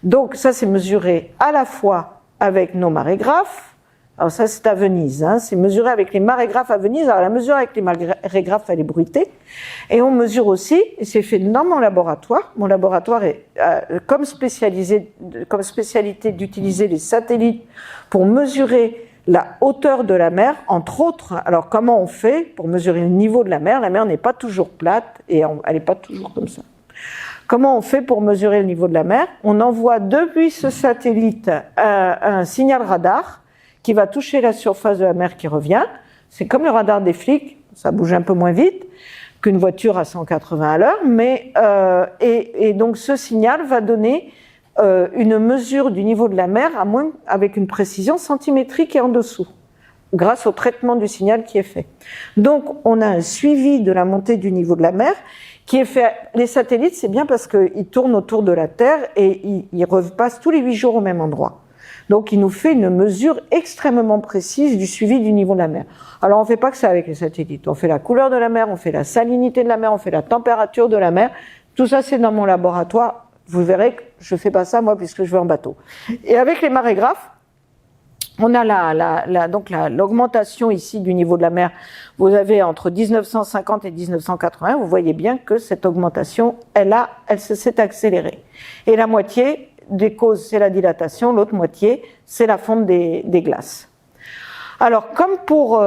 Donc ça, c'est mesuré à la fois avec nos marégraphes. Alors ça, c'est à Venise, hein. C'est mesuré avec les marégraphes à Venise. Alors la mesure avec les marégraphes, elle est bruitée. Et on mesure aussi, et c'est fait dans mon laboratoire. Mon laboratoire est comme spécialité d'utiliser les satellites pour mesurer la hauteur de la mer, entre autres. Alors comment on fait pour mesurer le niveau de la mer? La mer n'est pas toujours plate et elle n'est pas toujours comme ça. Comment on fait pour mesurer le niveau de la mer? On envoie depuis ce satellite un signal radar qui va toucher la surface de la mer qui revient. C'est comme le radar des flics, ça bouge un peu moins vite qu'une voiture à 180 à l'heure, mais et donc ce signal va donner une mesure du niveau de la mer avec une précision centimétrique et en dessous, grâce au traitement du signal qui est fait. Donc on a un suivi de la montée du niveau de la mer qui est fait. Les satellites, c'est bien parce qu'ils tournent autour de la Terre et ils repassent tous les 8 jours au même endroit. Donc, il nous fait une mesure extrêmement précise du suivi du niveau de la mer. Alors, on ne fait pas que ça avec les satellites. On fait la couleur de la mer, on fait la salinité de la mer, on fait la température de la mer. Tout ça, c'est dans mon laboratoire. Vous verrez que je ne fais pas ça, moi, puisque je vais en bateau. Et avec les marégraphes, on a donc l'augmentation ici du niveau de la mer. Vous avez entre 1950 et 1980, vous voyez bien que cette augmentation, elle s'est accélérée. Et la moitié des causes, c'est la dilatation, l'autre moitié, c'est la fonte des glaces. Alors, comme pour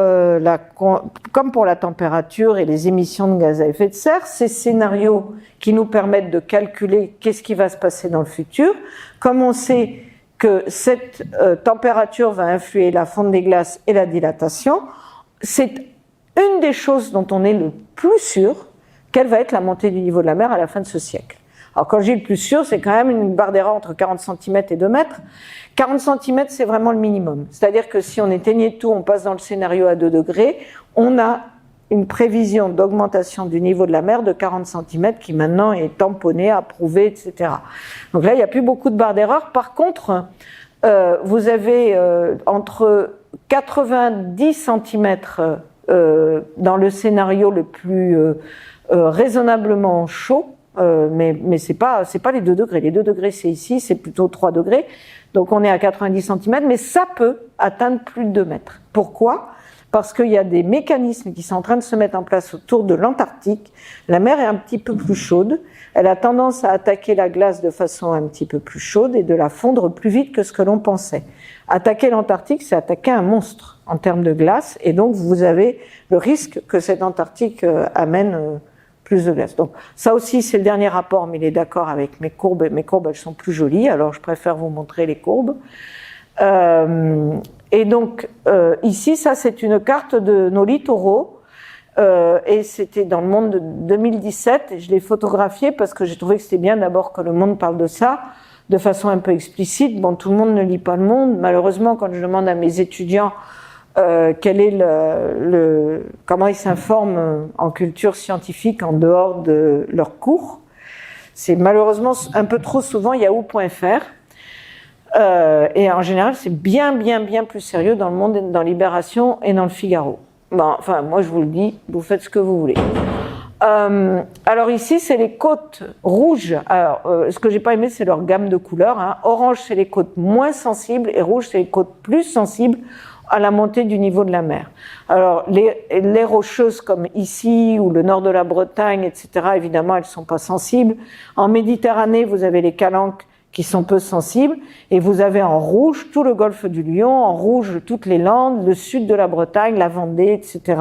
la température et les émissions de gaz à effet de serre, ces scénarios qui nous permettent de calculer qu'est-ce qui va se passer dans le futur, comme on sait que cette température va influer la fonte des glaces et la dilatation, c'est une des choses dont on est le plus sûr qu'elle va être la montée du niveau de la mer à la fin de ce siècle. Alors quand je dis le plus sûr, c'est quand même une barre d'erreur entre 40 cm et 2 mètres. 40 cm, c'est vraiment le minimum. C'est-à-dire que si on éteignait tout, on passe dans le scénario à 2 degrés, on a une prévision d'augmentation du niveau de la mer de 40 cm qui maintenant est tamponnée, approuvée, etc. Donc là, il n'y a plus beaucoup de barres d'erreur. Par contre, vous avez entre 90 cm dans le scénario le plus raisonnablement chaud, mais c'est pas les 2 degrés. Les 2 degrés, c'est ici, c'est plutôt 3 degrés. Donc on est à 90 cm, mais ça peut atteindre plus de 2 mètres. Pourquoi ? Parce qu'il y a des mécanismes qui sont en train de se mettre en place autour de l'Antarctique. La mer est un petit peu plus chaude. Elle a tendance à attaquer la glace de façon un petit peu plus chaude et de la fondre plus vite que ce que l'on pensait. Attaquer l'Antarctique, c'est attaquer un monstre en termes de glace. Et donc vous avez le risque que cette Antarctique amène plus de glace. Donc ça aussi, c'est le dernier rapport, mais il est d'accord avec mes courbes. Mes courbes, elles sont plus jolies, alors je préfère vous montrer les courbes. Et donc ici, ça c'est une carte de nos littoraux et c'était dans Le Monde de 2017 et je l'ai photographié parce que j'ai trouvé que c'était bien d'abord que Le Monde parle de ça de façon un peu explicite. Bon, tout le monde ne lit pas Le Monde. Malheureusement, quand je demande à mes étudiants quel est comment ils s'informent en culture scientifique en dehors de leurs cours, c'est malheureusement un peu trop souvent yahoo.fr. Et en général, c'est bien plus sérieux dans Le Monde, dans Libération et dans Le Figaro. Bon, enfin, moi je vous le dis, vous faites ce que vous voulez. Alors ici, c'est les côtes rouges. Alors, ce que j'ai pas aimé, c'est leur gamme de couleurs. Hein. Orange, c'est les côtes moins sensibles, et rouge, c'est les côtes plus sensibles à la montée du niveau de la mer. Alors, les rocheuses comme ici, ou le nord de la Bretagne, etc., évidemment, elles sont pas sensibles. En Méditerranée, vous avez les calanques qui sont peu sensibles, et vous avez en rouge tout le golfe du Lion, en rouge toutes les Landes, le sud de la Bretagne, la Vendée, etc.,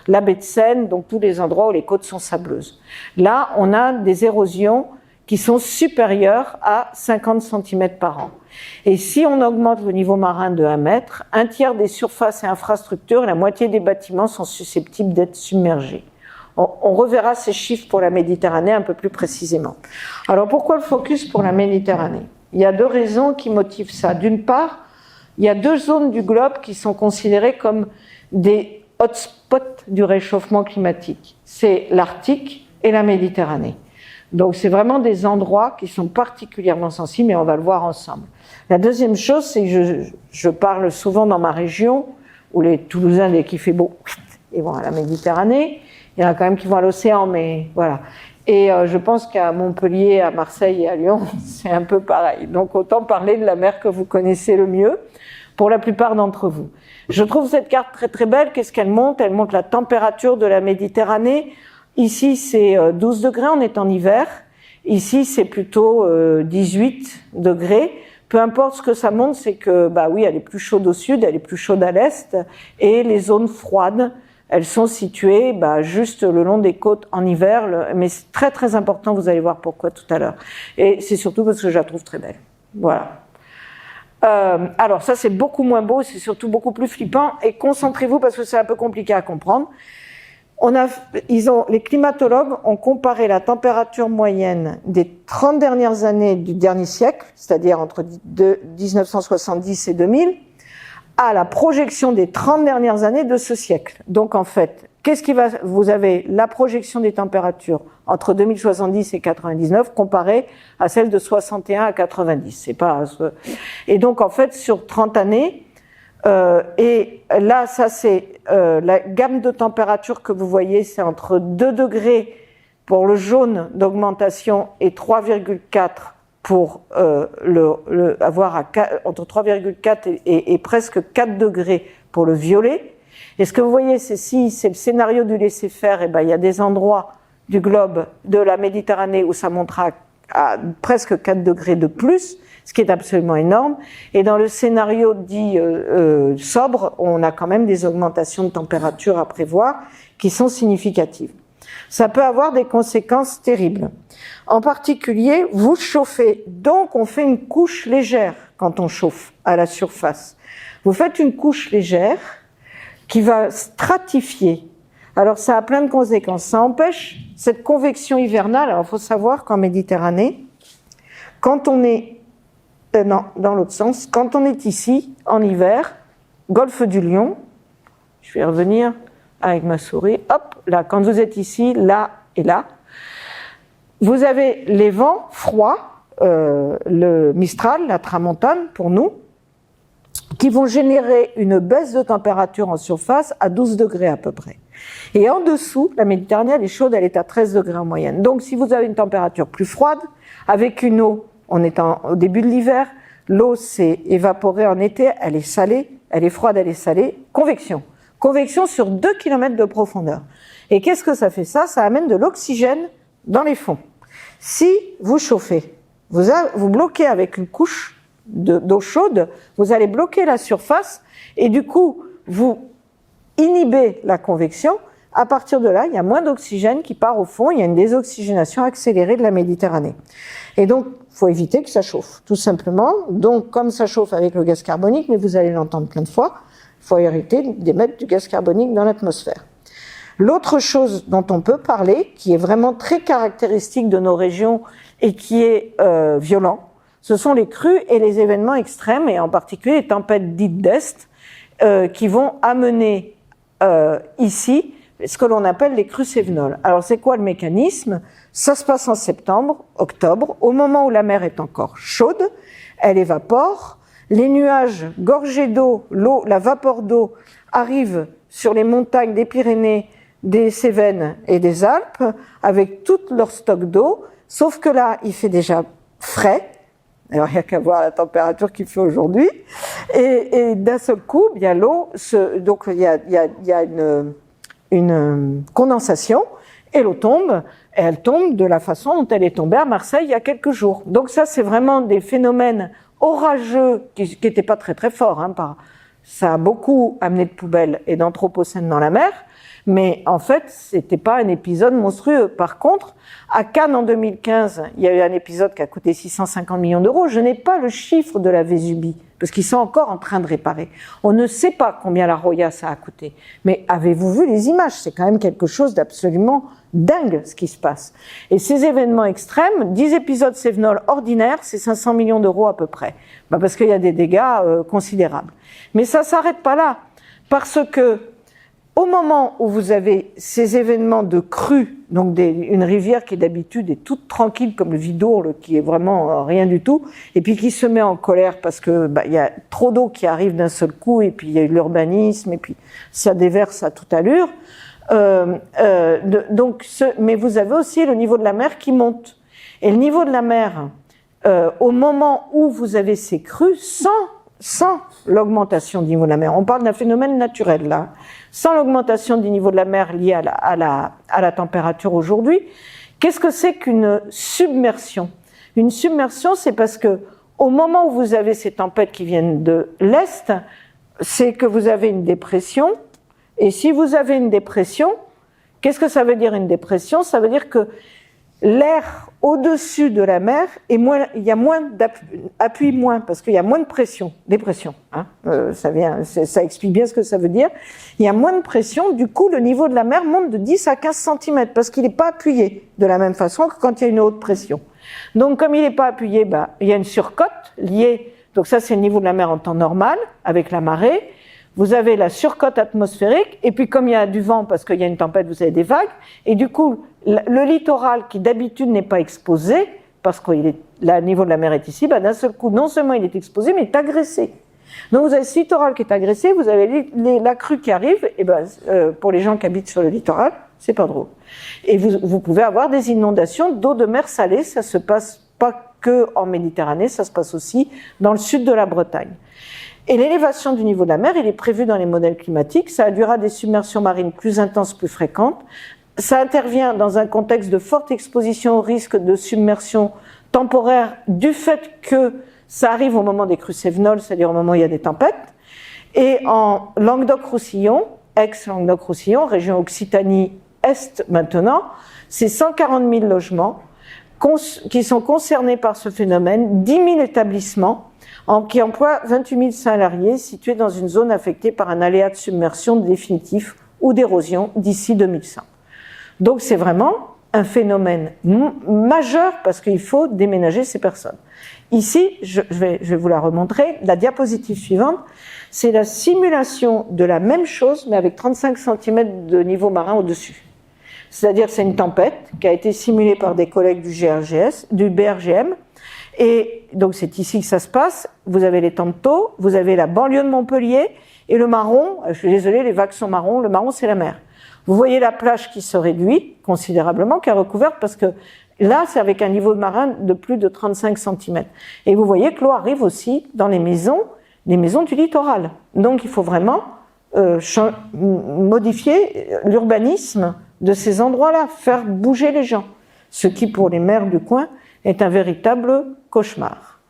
la baie de Seine, donc tous les endroits où les côtes sont sableuses. Là, on a des érosions qui sont supérieures à 50 cm par an. Et si on augmente le niveau marin de 1 mètre, un tiers des surfaces et infrastructures et la moitié des bâtiments sont susceptibles d'être submergés. On reverra ces chiffres pour la Méditerranée un peu plus précisément. Alors pourquoi le focus pour la Méditerranée? Il y a deux raisons qui motivent ça. D'une part, il y a deux zones du globe qui sont considérées comme des hotspots du réchauffement climatique. C'est l'Arctique et la Méditerranée. Donc c'est vraiment des endroits qui sont particulièrement sensibles et on va le voir ensemble. La deuxième chose, c'est que je parle souvent dans ma région, où les Toulousains, dès qu'il fait beau, ils vont à la Méditerranée. Il y en a quand même qui vont à l'océan, mais voilà. Et je pense qu'à Montpellier, à Marseille et à Lyon, c'est un peu pareil. Donc autant parler de la mer que vous connaissez le mieux, pour la plupart d'entre vous. Je trouve cette carte très très belle. Qu'est-ce qu'elle montre? Elle montre la température de la Méditerranée. Ici, c'est 12 degrés, on est en hiver. Ici, c'est plutôt 18 degrés. Peu importe ce que ça montre, c'est que, bah oui, elle est plus chaude au sud, elle est plus chaude à l'est. Et les zones froides, elles sont situées juste le long des côtes en hiver, mais c'est très très important, vous allez voir pourquoi tout à l'heure. Et c'est surtout parce que je la trouve très belle. Voilà. Alors ça c'est beaucoup moins beau, c'est surtout beaucoup plus flippant, et concentrez-vous parce que c'est un peu compliqué à comprendre. Les climatologues ont comparé la température moyenne des 30 dernières années du dernier siècle, c'est-à-dire entre 1970 et 2000, à la projection des 30 dernières années de ce siècle. Donc en fait, vous avez la projection des températures entre 2070 et 99 comparée à celle de 61 à 90. Et donc en fait, sur 30 années, et là, ça c'est la gamme de température que vous voyez, c'est entre 2 degrés pour le jaune d'augmentation et 3,4 pour avoir entre 3,4 et presque 4 degrés pour le violet. Et ce que vous voyez, c'est le scénario du laisser-faire. Et il y a des endroits du globe de la Méditerranée où ça montera à presque 4 degrés de plus, ce qui est absolument énorme. Et dans le scénario dit sobre, on a quand même des augmentations de température à prévoir qui sont significatives. Ça peut avoir des conséquences terribles. En particulier, vous chauffez, donc on fait une couche légère quand on chauffe à la surface. Vous faites une couche légère qui va stratifier. Alors ça a plein de conséquences. Ça empêche cette convection hivernale. Alors il faut savoir qu'en Méditerranée, quand on est dans l'autre sens, quand on est ici en hiver, golfe du Lion, je vais revenir avec ma souris, hop, là, quand vous êtes ici, là et là, vous avez les vents froids, le Mistral, la tramontane pour nous, qui vont générer une baisse de température en surface à 12 degrés à peu près. Et en dessous, la Méditerranée, elle est chaude, elle est à 13 degrés en moyenne. Donc si vous avez une température plus froide, avec une eau, on est au début de l'hiver, l'eau s'est évaporée en été, elle est salée, elle est froide, elle est salée, convection. Convection sur 2 km de profondeur. Et qu'est-ce que ça fait ça? Ça amène de l'oxygène dans les fonds. Si vous chauffez, vous bloquez avec une couche d'eau chaude, vous allez bloquer la surface et du coup, vous inhibez la convection. À partir de là, il y a moins d'oxygène qui part au fond, il y a une désoxygénation accélérée de la Méditerranée. Et donc, il faut éviter que ça chauffe, tout simplement. Donc, comme ça chauffe avec le gaz carbonique, mais vous allez l'entendre plein de fois, il faut éviter d'émettre du gaz carbonique dans l'atmosphère. L'autre chose dont on peut parler, qui est vraiment très caractéristique de nos régions et qui est violent, ce sont les crues et les événements extrêmes, et en particulier les tempêtes dites d'Est, qui vont amener ici ce que l'on appelle les crues cévenoles. Alors c'est quoi le mécanisme? Ça se passe en septembre, octobre, au moment où la mer est encore chaude, elle évapore, les nuages gorgés d'eau, la vapeur d'eau arrive sur les montagnes des Pyrénées, des Cévennes et des Alpes avec tout leur stock d'eau, sauf que là, il fait déjà frais. Alors, il n'y a qu'à voir la température qu'il fait aujourd'hui. Et d'un seul coup, bien l'eau, donc il y a une condensation et l'eau tombe. et elle tombe de la façon dont elle est tombée à Marseille il y a quelques jours. Donc ça, c'est vraiment des phénomènes orageux qui n'étaient pas très très forts. Ça a beaucoup amené de poubelles et d'anthropocènes dans la mer, mais en fait, c'était pas un épisode monstrueux. Par contre, à Cannes en 2015, il y a eu un épisode qui a coûté 650 millions d'euros. Je n'ai pas le chiffre de la Vésubie, parce qu'ils sont encore en train de réparer. On ne sait pas combien la Roya ça a coûté. Mais avez-vous vu les images? C'est quand même quelque chose d'absolument dingue, ce qui se passe. Et ces événements extrêmes, 10 épisodes Cévenol ordinaires, c'est 500 millions d'euros à peu près. Parce qu'il y a des dégâts considérables. Mais ça s'arrête pas là. Parce que, au moment où vous avez ces événements de crue, donc une rivière qui d'habitude est toute tranquille comme le Vidourle, qui est vraiment rien du tout, et puis qui se met en colère parce que y a trop d'eau qui arrive d'un seul coup, et puis il y a l'urbanisme, et puis ça déverse à toute allure. Mais vous avez aussi le niveau de la mer qui monte. Et le niveau de la mer, au moment où vous avez ces crues, sans l'augmentation du niveau de la mer, on parle d'un phénomène naturel là, sans l'augmentation du niveau de la mer liée à la température aujourd'hui, qu'est-ce que c'est qu'une submersion? Une submersion, c'est parce que au moment où vous avez ces tempêtes qui viennent de l'Est, c'est que vous avez une dépression, et si vous avez une dépression, qu'est-ce que ça veut dire une dépression? Ça veut dire que l'air au-dessus de la mer est moins, il y a moins d'appui moins parce qu'il y a moins de pression, dépression. Ça explique bien ce que ça veut dire. Il y a moins de pression, du coup le niveau de la mer monte de 10 à 15 cm parce qu'il n'est pas appuyé de la même façon que quand il y a une haute pression. Donc comme il n'est pas appuyé, il y a une surcote liée. Donc ça c'est le niveau de la mer en temps normal avec la marée. Vous avez la surcote atmosphérique, et puis comme il y a du vent, parce qu'il y a une tempête, vous avez des vagues, et du coup, le littoral, qui d'habitude n'est pas exposé, parce que le niveau de la mer est ici, d'un seul coup, non seulement il est exposé, mais il est agressé. Donc vous avez ce littoral qui est agressé, vous avez la crue qui arrive, et pour les gens qui habitent sur le littoral, c'est pas drôle. Et vous pouvez avoir des inondations d'eau de mer salée, ça se passe pas que en Méditerranée, ça se passe aussi dans le sud de la Bretagne. Et l'élévation du niveau de la mer, il est prévu dans les modèles climatiques, ça induira des submersions marines plus intenses, plus fréquentes. Ça intervient dans un contexte de forte exposition au risque de submersion temporaire du fait que ça arrive au moment des crues Cévenol, c'est-à-dire au moment où il y a des tempêtes. Et en Languedoc-Roussillon, ex-Languedoc-Roussillon, région Occitanie-Est maintenant, c'est 140 000 logements qui sont concernés par ce phénomène, 10 000 établissements, qui emploie 28 000 salariés situés dans une zone affectée par un aléa de submersion définitif ou d'érosion d'ici 2100. Donc c'est vraiment un phénomène majeur parce qu'il faut déménager ces personnes. Ici, je vais vous la remontrer, la diapositive suivante, c'est la simulation de la même chose mais avec 35 cm de niveau marin au-dessus. C'est-à-dire c'est une tempête qui a été simulée par des collègues du BRGM. Et donc c'est ici que ça se passe, vous avez les Tantaux, vous avez la banlieue de Montpellier, et le marron, je suis désolée, les vagues sont marron, le marron c'est la mer. Vous voyez la plage qui se réduit considérablement, qui est recouverte, parce que là c'est avec un niveau de marin de plus de 35 cm. Et vous voyez que l'eau arrive aussi dans les maisons du littoral. Donc il faut vraiment modifier l'urbanisme de ces endroits-là, faire bouger les gens. Ce qui pour les maires du coin est un véritable cauchemar.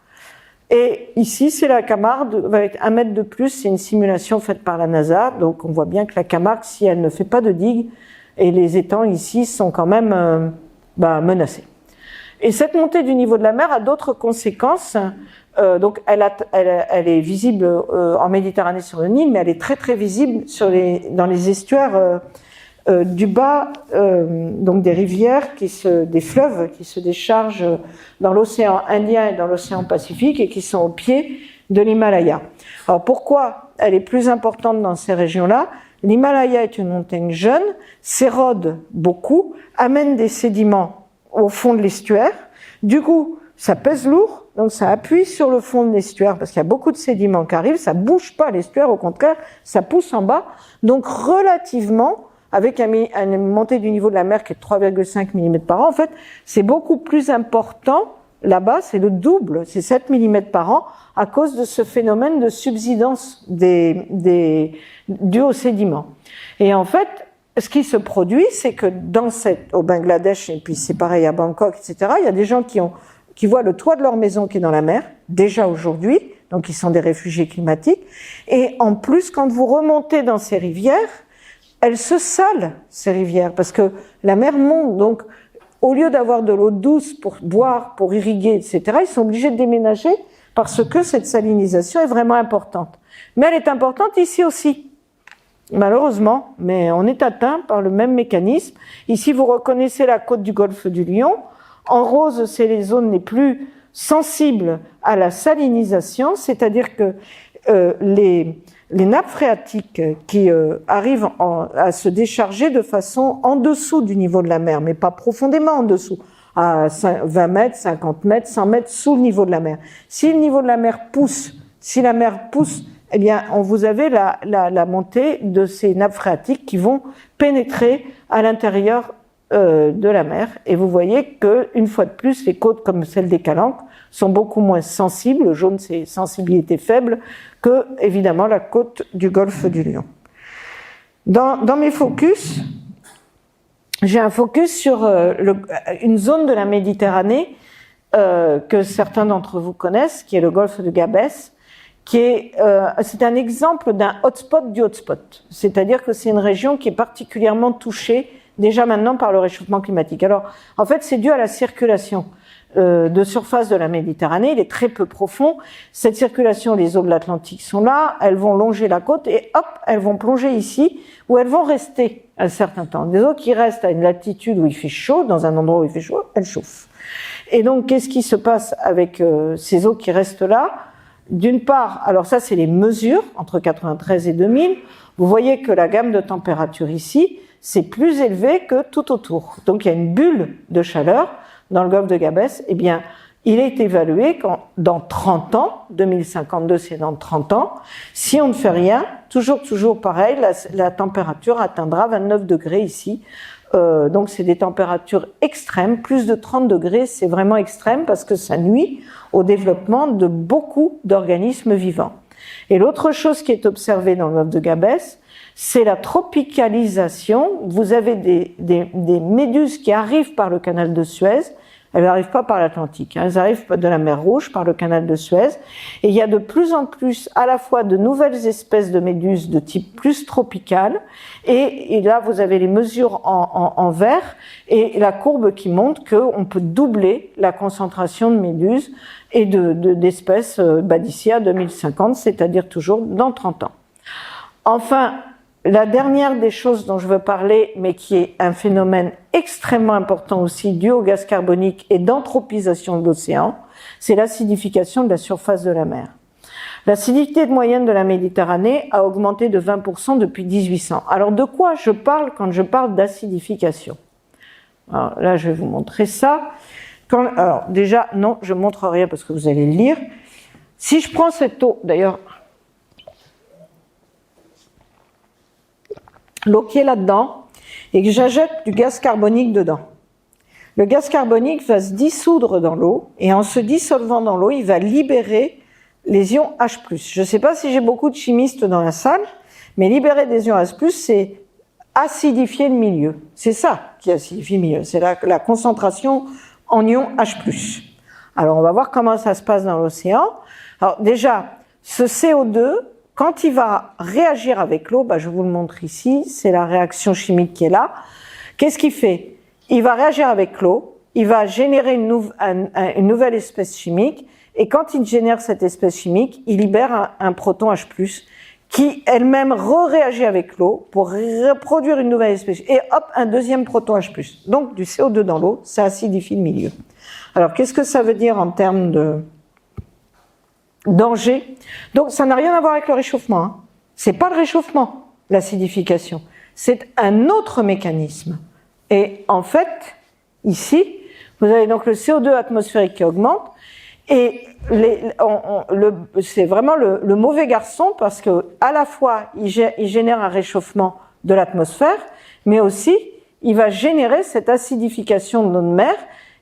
Et ici, c'est la Camargue, avec 1 mètre de plus, c'est une simulation faite par la NASA, donc on voit bien que la Camargue, si elle ne fait pas de digue, et les étangs ici sont quand même menacés. Et cette montée du niveau de la mer a d'autres conséquences, donc elle est visible en Méditerranée sur le Nil, mais elle est très très visible dans les estuaires du bas, donc des rivières, des fleuves qui se déchargent dans l'océan Indien et dans l'océan Pacifique et qui sont au pied de l'Himalaya. Alors pourquoi elle est plus importante dans ces régions-là? L'Himalaya est une montagne jeune, s'érode beaucoup, amène des sédiments au fond de l'estuaire. Du coup, ça pèse lourd, donc ça appuie sur le fond de l'estuaire parce qu'il y a beaucoup de sédiments qui arrivent, ça bouge pas l'estuaire, au contraire, ça pousse en bas. Donc relativement, avec une montée du niveau de la mer qui est de 3,5 mm par an, en fait, c'est beaucoup plus important, là-bas, c'est le double, c'est 7 mm par an, à cause de ce phénomène de subsidence dû aux sédiments. Et en fait, ce qui se produit, c'est que au Bangladesh, et puis c'est pareil à Bangkok, etc., il y a des gens qui voient le toit de leur maison qui est dans la mer, déjà aujourd'hui, donc ils sont des réfugiés climatiques, et en plus, quand vous remontez dans ces rivières, elles se salent, ces rivières, parce que la mer monte, donc au lieu d'avoir de l'eau douce pour boire, pour irriguer, etc., ils sont obligés de déménager parce que cette salinisation est vraiment importante. Mais elle est importante ici aussi, malheureusement, mais on est atteint par le même mécanisme. Ici, vous reconnaissez la côte du golfe du Lion. En rose, c'est les zones les plus sensibles à la salinisation, c'est-à-dire que les nappes phréatiques qui arrivent à se décharger de façon en dessous du niveau de la mer, mais pas profondément en dessous, à 20 mètres, 50 mètres, 100 mètres sous le niveau de la mer. Si le niveau de la mer pousse, eh bien, vous avez la montée de ces nappes phréatiques qui vont pénétrer à l'intérieur de la mer. Et vous voyez que, une fois de plus, les côtes comme celle des Calanques sont beaucoup moins sensibles. Le jaune, c'est sensibilité faible que, évidemment, la côte du golfe du Lion. Dans mes focus, j'ai un focus sur une zone de la Méditerranée que certains d'entre vous connaissent, qui est le golfe de Gabès, c'est un exemple d'un hotspot du hotspot. C'est-à-dire que c'est une région qui est particulièrement touchée déjà maintenant par le réchauffement climatique. Alors, en fait, c'est dû à la circulation de surface de la Méditerranée. Il est très peu profond. Cette circulation, les eaux de l'Atlantique sont là, elles vont longer la côte et hop, elles vont plonger ici, où elles vont rester un certain temps. Des eaux qui restent à une latitude où il fait chaud, dans un endroit où il fait chaud, elles chauffent. Et donc, qu'est-ce qui se passe avec ces eaux qui restent là? D'une part, alors ça, c'est les mesures entre 93 et 2000. Vous voyez que la gamme de température ici, c'est plus élevé que tout autour. Donc, il y a une bulle de chaleur dans le golfe de Gabès. Eh bien, il est évalué quand, dans 30 ans, 2052, c'est dans 30 ans, si on ne fait rien, toujours pareil, la température atteindra 29 degrés ici. Donc, c'est des températures extrêmes. Plus de 30 degrés, c'est vraiment extrême parce que ça nuit au développement de beaucoup d'organismes vivants. Et l'autre chose qui est observée dans le golfe de Gabès, c'est la tropicalisation. Vous avez des méduses qui arrivent par le canal de Suez. Elles n'arrivent pas par l'Atlantique, elles arrivent de la mer Rouge, par le canal de Suez. Et il y a de plus en plus à la fois de nouvelles espèces de méduses de type plus tropical. Et là, vous avez les mesures en vert et la courbe qui montre qu'on peut doubler la concentration de méduses et d'espèces d'ici à 2050, c'est-à-dire toujours dans 30 ans. Enfin, la dernière des choses dont je veux parler, mais qui est un phénomène extrêmement important aussi dû au gaz carbonique et d'anthropisation de l'océan, c'est l'acidification de la surface de la mer. L'acidité moyenne de la Méditerranée a augmenté de 20% depuis 1800. Alors de quoi je parle quand je parle d'acidification? Alors là, je vais vous montrer ça. Alors déjà, non, je ne montre rien parce que vous allez le lire. Si je prends cette eau, d'ailleurs, l'eau qui est là-dedans, et que j'ajoute du gaz carbonique dedans. Le gaz carbonique va se dissoudre dans l'eau, et en se dissolvant dans l'eau, il va libérer les ions H+. Je ne sais pas si j'ai beaucoup de chimistes dans la salle, mais libérer des ions H+, c'est acidifier le milieu. C'est ça qui acidifie le milieu, c'est la concentration en ions H+. Alors, on va voir comment ça se passe dans l'océan. Alors, déjà, ce CO2, quand il va réagir avec l'eau, je vous le montre ici, c'est la réaction chimique qui est là. Qu'est-ce qu'il fait? Il va réagir avec l'eau, il va générer une nouvelle espèce chimique, et quand il génère cette espèce chimique, il libère un proton H+, qui elle-même réagit avec l'eau pour reproduire une nouvelle espèce, et hop, un deuxième proton H+. Donc du CO2 dans l'eau, ça acidifie le milieu. Alors qu'est-ce que ça veut dire en termes de danger? Donc ça n'a rien à voir avec le réchauffement, hein. C'est pas le réchauffement, l'acidification, c'est un autre mécanisme. Et en fait, ici, vous avez donc le CO2 atmosphérique qui augmente, et c'est vraiment le mauvais garçon parce que à la fois il génère un réchauffement de l'atmosphère, mais aussi il va générer cette acidification de notre mer,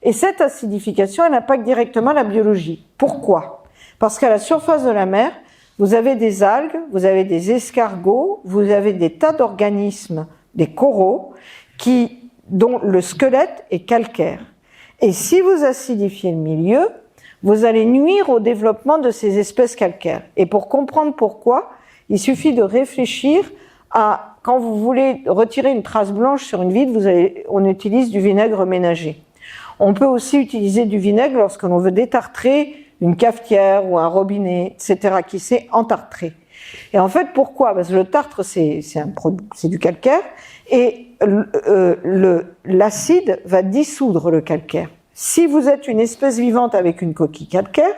et cette acidification elle impacte directement la biologie. Pourquoi? Parce qu'à la surface de la mer, vous avez des algues, vous avez des escargots, vous avez des tas d'organismes des coraux dont le squelette est calcaire. Et si vous acidifiez le milieu, vous allez nuire au développement de ces espèces calcaires. Et pour comprendre pourquoi, il suffit de réfléchir à quand vous voulez retirer une trace blanche sur une vitre, on utilise du vinaigre ménager. On peut aussi utiliser du vinaigre lorsque l'on veut détartrer une cafetière ou un robinet, etc., qui s'est entartré. Et en fait, pourquoi? Parce que le tartre, c'est du calcaire, et l'acide va dissoudre le calcaire. Si vous êtes une espèce vivante avec une coquille calcaire,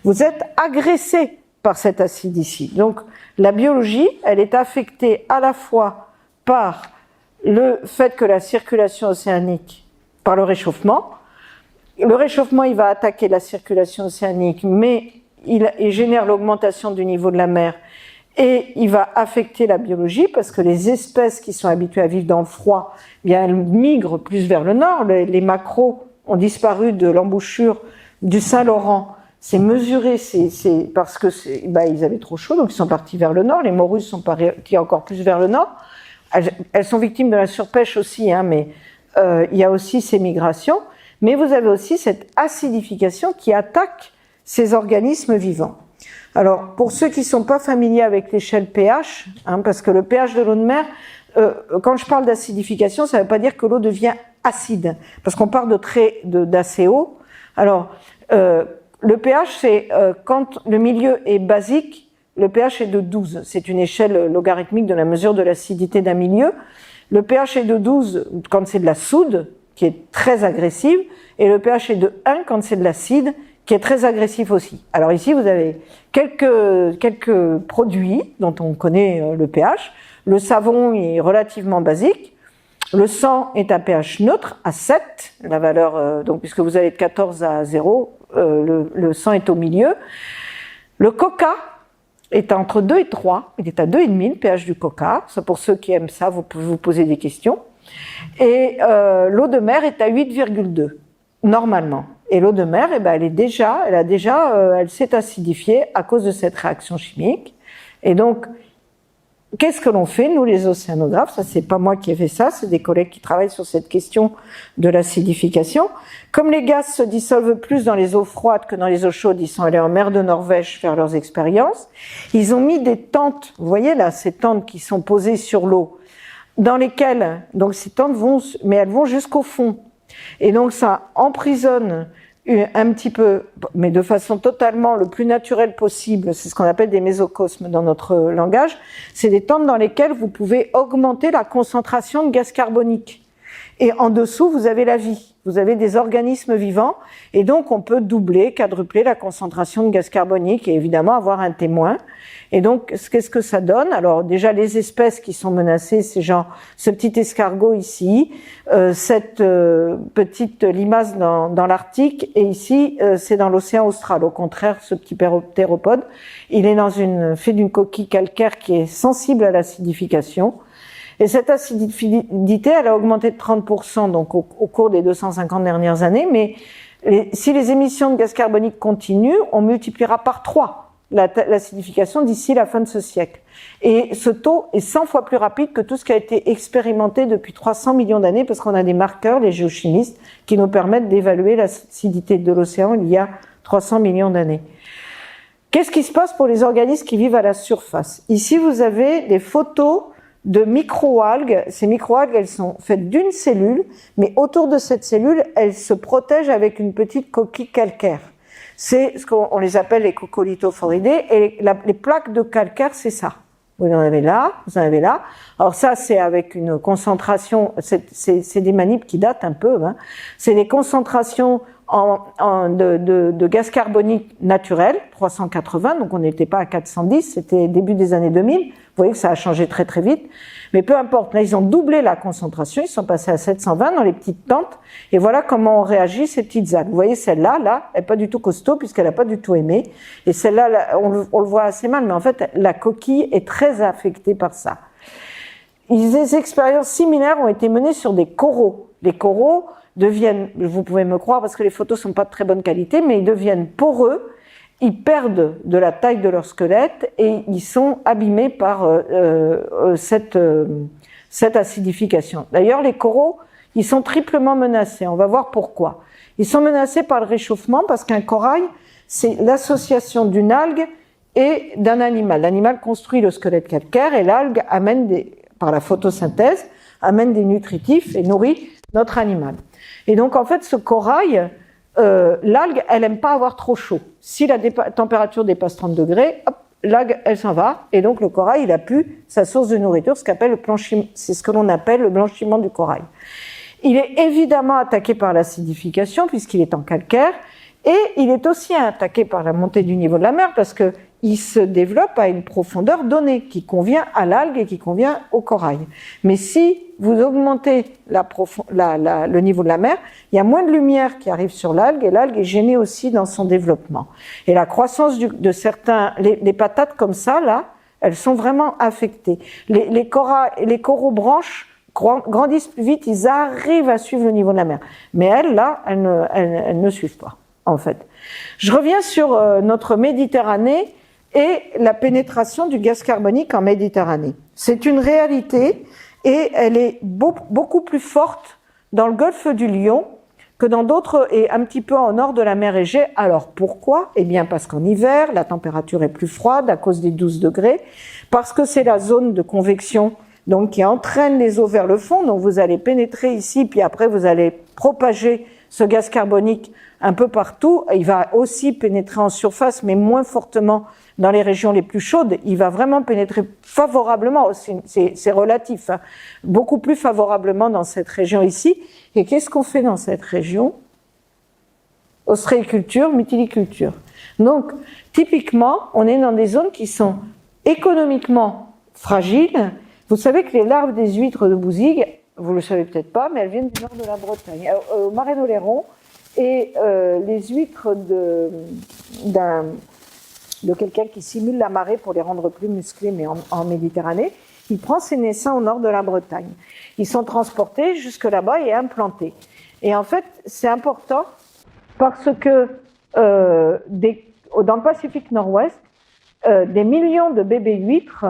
vous êtes agressé par cet acide ici. Donc, la biologie, elle est affectée à la fois par le fait que la circulation océanique, par le réchauffement, il va attaquer la circulation océanique, mais il génère l'augmentation du niveau de la mer, et il va affecter la biologie parce que les espèces qui sont habituées à vivre dans le froid, eh bien, elles migrent plus vers le nord. Les maquereaux ont disparu de l'embouchure du Saint-Laurent. C'est mesuré, c'est parce que ils avaient trop chaud, donc ils sont partis vers le nord. Les morues sont partis encore plus vers le nord. Elles sont victimes de la surpêche aussi, hein, mais il y a aussi ces migrations. Mais vous avez aussi cette acidification qui attaque ces organismes vivants. Alors, pour ceux qui ne sont pas familiers avec l'échelle pH, hein, parce que le pH de l'eau de mer, quand je parle d'acidification, ça ne veut pas dire que l'eau devient acide, parce qu'on parle d'assez haut. Alors, le pH, c'est quand le milieu est basique, le pH est de 12. C'est une échelle logarithmique de la mesure de l'acidité d'un milieu. Le pH est de 12 quand c'est de la soude, qui est très agressive, et le pH est de 1 quand c'est de l'acide, qui est très agressif aussi. Alors ici, vous avez quelques produits dont on connaît le pH. Le savon est relativement basique. Le sang est à pH neutre, à 7. La valeur, donc, puisque vous allez de 14 à 0, le sang est au milieu. Le coca est entre 2 et 3. Il est à 2,5, le pH du coca. Ça, pour ceux qui aiment ça, vous pouvez vous poser des questions. Et l'eau de mer est à 8,2, normalement. Et l'eau de mer, elle s'est acidifiée à cause de cette réaction chimique. Et donc, qu'est-ce que l'on fait, nous les océanographes? Ça, c'est pas moi qui ai fait ça, c'est des collègues qui travaillent sur cette question de l'acidification. Comme les gaz se dissolvent plus dans les eaux froides que dans les eaux chaudes, ils sont allés en mer de Norvège faire leurs expériences. Ils ont mis des tentes, vous voyez là, ces tentes qui sont posées sur l'eau, dans lesquelles, donc ces tentes elles vont jusqu'au fond. Et donc ça emprisonne un petit peu, mais de façon totalement le plus naturelle possible, c'est ce qu'on appelle des mésocosmes dans notre langage, c'est des tentes dans lesquelles vous pouvez augmenter la concentration de gaz carbonique. Et en dessous, vous avez la vie, vous avez des organismes vivants, et donc on peut doubler, quadrupler la concentration de gaz carbonique et évidemment avoir un témoin. Et donc, qu'est-ce que ça donne? Alors déjà, les espèces qui sont menacées, c'est genre ce petit escargot ici, cette petite limace dans l'Arctique, et ici, c'est dans l'océan austral. Au contraire, ce petit ptéropode, il est fait d'une coquille calcaire qui est sensible à l'acidification. Et cette acidité, elle a augmenté de 30% donc au cours des 250 dernières années, mais si les émissions de gaz carbonique continuent, on multipliera par 3 l'acidification d'ici la fin de ce siècle. Et ce taux est 100 fois plus rapide que tout ce qui a été expérimenté depuis 300 millions d'années, parce qu'on a des marqueurs, les géochimistes, qui nous permettent d'évaluer l'acidité de l'océan il y a 300 millions d'années. Qu'est-ce qui se passe pour les organismes qui vivent à la surface? Ici, vous avez des photos de microalgues. Ces microalgues, elles sont faites d'une cellule, mais autour de cette cellule, elles se protègent avec une petite coquille calcaire. C'est ce qu'on les appelle les coccolithophoridés, et les plaques de calcaire, c'est ça. Vous en avez là, vous en avez là. Alors ça, c'est avec une concentration, c'est des manips qui datent un peu, hein. C'est des concentrations de gaz carbonique naturel, 380, donc on n'était pas à 410, c'était début des années 2000. Vous voyez que ça a changé très très vite. Mais peu importe, là ils ont doublé la concentration, ils sont passés à 720 dans les petites tentes, et voilà comment ont réagi ces petites algues. Vous voyez celle-là, elle n'est pas du tout costaud puisqu'elle n'a pas du tout aimé, et celle-là, on le voit assez mal, mais en fait la coquille est très affectée par ça. Des expériences similaires ont été menées sur des coraux. Les coraux deviennent, vous pouvez me croire parce que les photos sont pas de très bonne qualité, mais ils deviennent poreux, ils perdent de la taille de leur squelette et ils sont abîmés par cette acidification. D'ailleurs, les coraux, ils sont triplement menacés. On va voir pourquoi. Ils sont menacés par le réchauffement parce qu'un corail, c'est l'association d'une algue et d'un animal. L'animal construit le squelette calcaire et l'algue par la photosynthèse, amène des nutritifs et nourrit notre animal. Et donc, en fait, ce corail, l'algue, elle aime pas avoir trop chaud. Si la température dépasse 30 degrés, hop, l'algue, elle s'en va. Et donc, le corail, il a plus sa source de nourriture, c'est ce que l'on appelle le blanchiment du corail. Il est évidemment attaqué par l'acidification, puisqu'il est en calcaire, et il est aussi attaqué par la montée du niveau de la mer, parce que il se développe à une profondeur donnée, qui convient à l'algue et qui convient au corail. Mais si vous augmentez le niveau de la mer, il y a moins de lumière qui arrive sur l'algue, et l'algue est gênée aussi dans son développement. Et la croissance de certains, les patates comme ça, là, elles sont vraiment affectées. Les coraux branches grandissent plus vite, ils arrivent à suivre le niveau de la mer. Mais elles, là, elles ne suivent pas, en fait. Je reviens sur notre Méditerranée et la pénétration du gaz carbonique en Méditerranée. C'est une réalité et elle est beaucoup plus forte dans le golfe du Lion que dans d'autres et un petit peu au nord de la mer Égée. Alors pourquoi ? Eh bien parce qu'en hiver, la température est plus froide à cause des 12 degrés, parce que c'est la zone de convection donc qui entraîne les eaux vers le fond, donc vous allez pénétrer ici, puis après vous allez propager ce gaz carbonique un peu partout. Il va aussi pénétrer en surface, mais moins fortement dans les régions les plus chaudes. Il va vraiment pénétrer favorablement, c'est relatif, hein, beaucoup plus favorablement dans cette région ici. Et qu'est-ce qu'on fait dans cette région ? Ostréiculture, mytiliculture. Donc, typiquement, on est dans des zones qui sont économiquement fragiles. Vous savez que les larves des huîtres de Bouzigues, vous le savez peut-être pas, mais elles viennent du nord de la Bretagne, au Marais d'Oléron, et les huîtres de quelqu'un qui simule la marée pour les rendre plus musclés, mais en Méditerranée, il prend ses naissins au nord de la Bretagne. Ils sont transportés jusque là-bas et implantés. Et en fait, c'est important parce que dans le Pacifique Nord-Ouest, des millions de bébés huîtres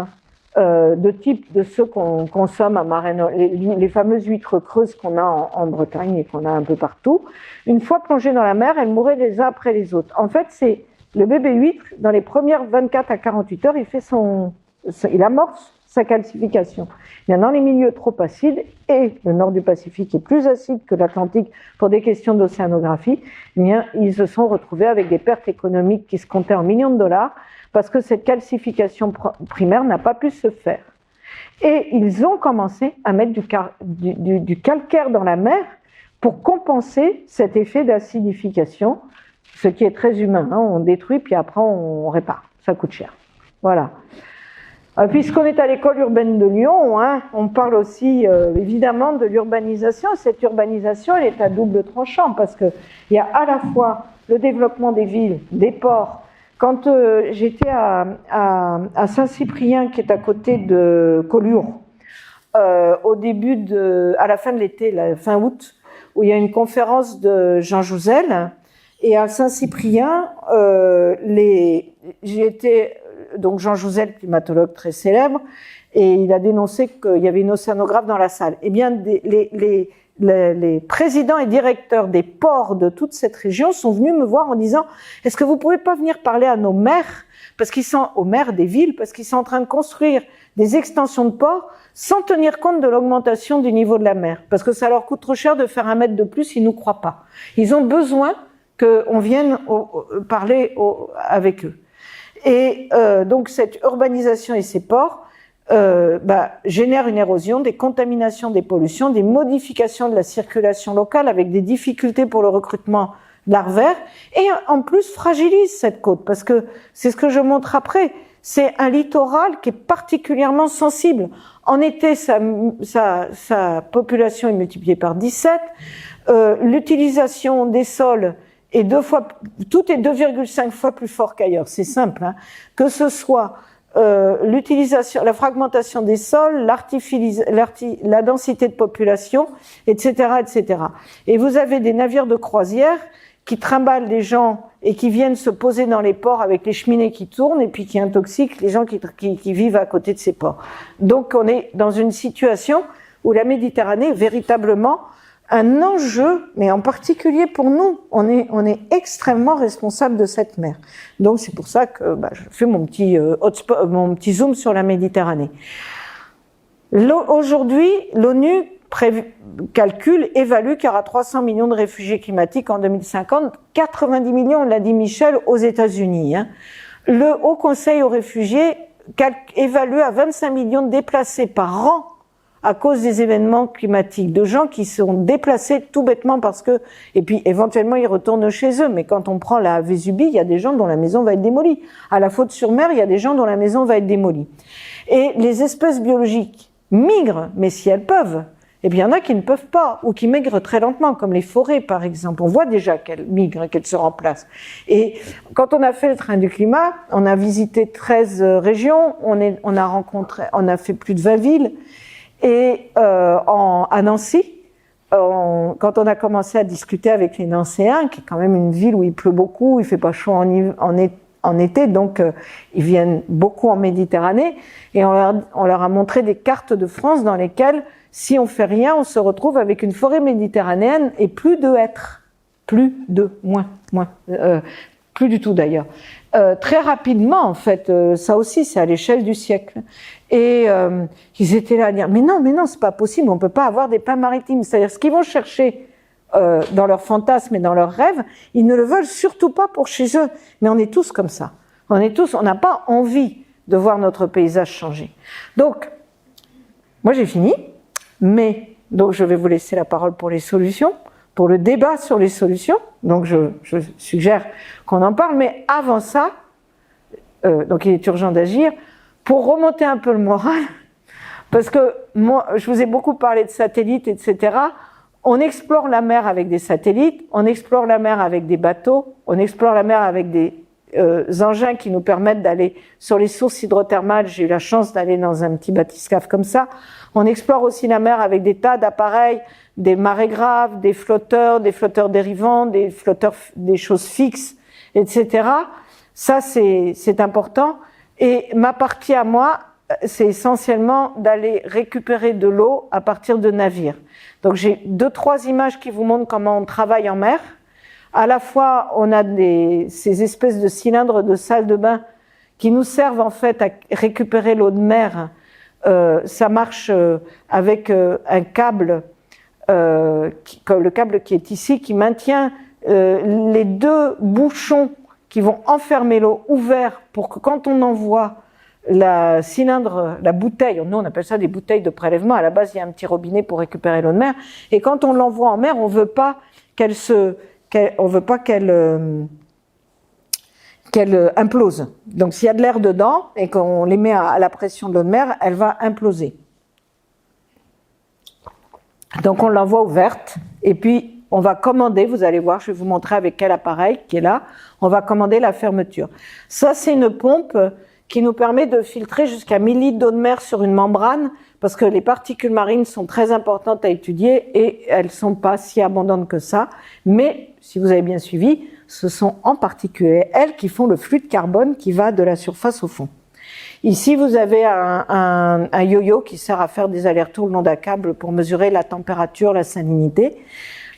de type de ceux qu'on consomme à Marais, les fameuses huîtres creuses qu'on a en Bretagne et qu'on a un peu partout, une fois plongées dans la mer, elles mouraient les uns après les autres. En fait, c'est le bébé huître, dans les premières 24 à 48 heures, il amorce sa calcification. Il y a dans les milieux trop acides, et le nord du Pacifique est plus acide que l'Atlantique pour des questions d'océanographie, eh bien, ils se sont retrouvés avec des pertes économiques qui se comptaient en millions de dollars, parce que cette calcification primaire n'a pas pu se faire. Et ils ont commencé à mettre du calcaire dans la mer pour compenser cet effet d'acidification, ce qui est très humain, hein. On détruit puis après on répare, ça coûte cher. Voilà. Puisqu'on est à l'école urbaine de Lyon, hein, on parle aussi évidemment de l'urbanisation. Cette urbanisation, elle est à double tranchant parce que il y a à la fois le développement des villes, des ports. Quand j'étais à Saint-Cyprien, qui est à côté de Collioure, à la fin de l'été, fin août, où il y a une conférence de Jean Jouzel, et à Saint-Cyprien, donc Jean Jouzel, climatologue très célèbre, et il a dénoncé qu'il y avait une océanographe dans la salle. Eh bien, les présidents et directeurs des ports de toute cette région sont venus me voir en disant « Est-ce que vous pouvez pas venir parler à nos maires, aux maires des villes, parce qu'ils sont en train de construire des extensions de ports sans tenir compte de l'augmentation du niveau de la mer, parce que ça leur coûte trop cher de faire 1 mètre de plus, ils nous croient pas. Ils ont besoin qu'on vienne parler avec eux. » Et donc cette urbanisation et ces ports génèrent une érosion, des contaminations, des pollutions, des modifications de la circulation locale avec des difficultés pour le recrutement larvaire et en plus fragilisent cette côte parce que c'est ce que je montre après. C'est un littoral qui est particulièrement sensible. En été, sa population est multipliée par 17. L'utilisation des sols est tout est 2,5 fois plus fort qu'ailleurs. C'est simple, hein. Que ce soit l'utilisation, la fragmentation des sols, la densité de population, etc., etc. Et vous avez des navires de croisière qui trimballent des gens et qui viennent se poser dans les ports avec les cheminées qui tournent et puis qui intoxiquent les gens qui vivent à côté de ces ports. Donc on est dans une situation où la Méditerranée est véritablement un enjeu, mais en particulier pour nous, on est extrêmement responsable de cette mer. Donc c'est pour ça que je fais mon petit zoom sur la Méditerranée. Aujourd'hui, l'ONU évalue qu'il y aura 300 millions de réfugiés climatiques en 2050, 90 millions, on l'a dit Michel, aux États-Unis. Le Haut Conseil aux réfugiés évalue à 25 millions de déplacés par an à cause des événements climatiques, de gens qui sont déplacés tout bêtement parce que, et puis éventuellement ils retournent chez eux, mais quand on prend la Vésubie, il y a des gens dont la maison va être démolie. À la Faute-sur-Mer, il y a des gens dont la maison va être démolie. Et les espèces biologiques migrent, mais si elles peuvent, et bien il y en a qui ne peuvent pas, ou qui migrent très lentement, comme les forêts par exemple. On voit déjà qu'elles migrent, qu'elles se remplacent. Et quand on a fait le train du climat, on a visité 13 régions, on a fait plus de 20 villes, et à Nancy, quand on a commencé à discuter avec les Nancéens, qui est quand même une ville où il pleut beaucoup, il fait pas chaud en été, donc ils viennent beaucoup en Méditerranée, et on leur a montré des cartes de France dans lesquelles, si on fait rien, on se retrouve avec une forêt méditerranéenne et plus de hêtres, plus du tout d'ailleurs. Très rapidement, en fait, ça aussi, c'est à l'échelle du siècle. Et ils étaient là à dire, mais non, c'est pas possible, on peut pas avoir des pins maritimes. C'est-à-dire, ce qu'ils vont chercher dans leurs fantasmes et dans leurs rêves, ils ne le veulent surtout pas pour chez eux. Mais on est tous comme ça. On n'a pas envie de voir notre paysage changer. Donc, moi j'ai fini, mais donc je vais vous laisser la parole pour les solutions, pour le débat sur les solutions. Donc je suggère qu'on en parle, mais avant ça, donc il est urgent d'agir pour remonter un peu le moral, parce que moi, je vous ai beaucoup parlé de satellites, etc. On explore la mer avec des satellites, on explore la mer avec des bateaux, on explore la mer avec des engins qui nous permettent d'aller sur les sources hydrothermales. J'ai eu la chance d'aller dans un petit bathyscaphe comme ça. On explore aussi la mer avec des tas d'appareils, des marées graves, des flotteurs dérivants, des choses fixes, etc. Ça, c'est important. Et ma partie à moi, c'est essentiellement d'aller récupérer de l'eau à partir de navires. Donc j'ai 2-3 images qui vous montrent comment on travaille en mer. À la fois, on a ces espèces de cylindres de salle de bain qui nous servent en fait à récupérer l'eau de mer. Ça marche avec un câble, comme le câble qui est ici, qui maintient les 2 bouchons qui vont enfermer l'eau ouverts pour que quand on envoie la bouteille, nous on appelle ça des bouteilles de prélèvement, à la base il y a un petit robinet pour récupérer l'eau de mer, et quand on l'envoie en mer, on veut pas qu'elle implose. Donc s'il y a de l'air dedans et qu'on les met à la pression de l'eau de mer, elle va imploser. Donc on l'envoie ouverte, et puis on va commander, vous allez voir, je vais vous montrer avec quel appareil qui est là, on va commander la fermeture. Ça, c'est une pompe qui nous permet de filtrer jusqu'à 1000 litres d'eau de mer sur une membrane, parce que les particules marines sont très importantes à étudier et elles sont pas si abondantes que ça. Mais, si vous avez bien suivi, ce sont en particulier elles qui font le flux de carbone qui va de la surface au fond. Ici, vous avez un yo-yo qui sert à faire des allers-retours le long d'un câble pour mesurer la température, la salinité.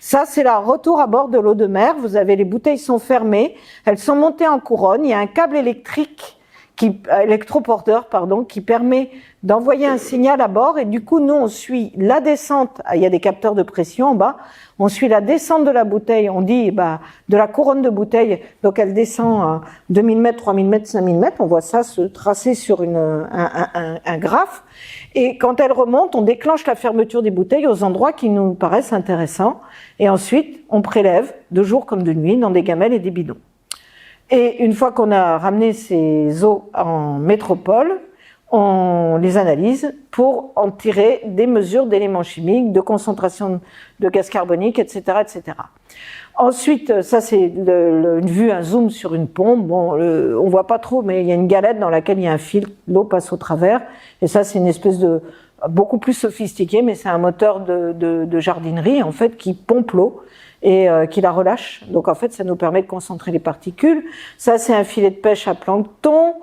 Ça, c'est le retour à bord de l'eau de mer. Vous avez les bouteilles sont fermées, elles sont montées en couronne. Il y a un câble électroporteur, qui permet d'envoyer un signal à bord. Et du coup, nous, on suit la descente. Il y a des capteurs de pression en bas. On suit la descente de la bouteille. On dit, de la couronne de bouteille. Donc, elle descend à 2000 mètres, 3000 mètres, 5000 mètres. On voit ça se tracer sur un graphe. Et quand elle remonte, on déclenche la fermeture des bouteilles aux endroits qui nous paraissent intéressants. Et ensuite, on prélève de jour comme de nuit dans des gamelles et des bidons. Et une fois qu'on a ramené ces eaux en métropole, on les analyse pour en tirer des mesures d'éléments chimiques, de concentration de gaz carbonique, etc., etc. Ensuite, ça c'est une vue, un zoom sur une pompe. Bon, on voit pas trop, mais il y a une galette dans laquelle il y a un filtre, l'eau passe au travers. Et ça, c'est une espèce de beaucoup plus sophistiqué, mais c'est un moteur de jardinerie en fait qui pompe l'eau. et qui la relâche. Donc en fait, ça nous permet de concentrer les particules. Ça, c'est un filet de pêche à plancton.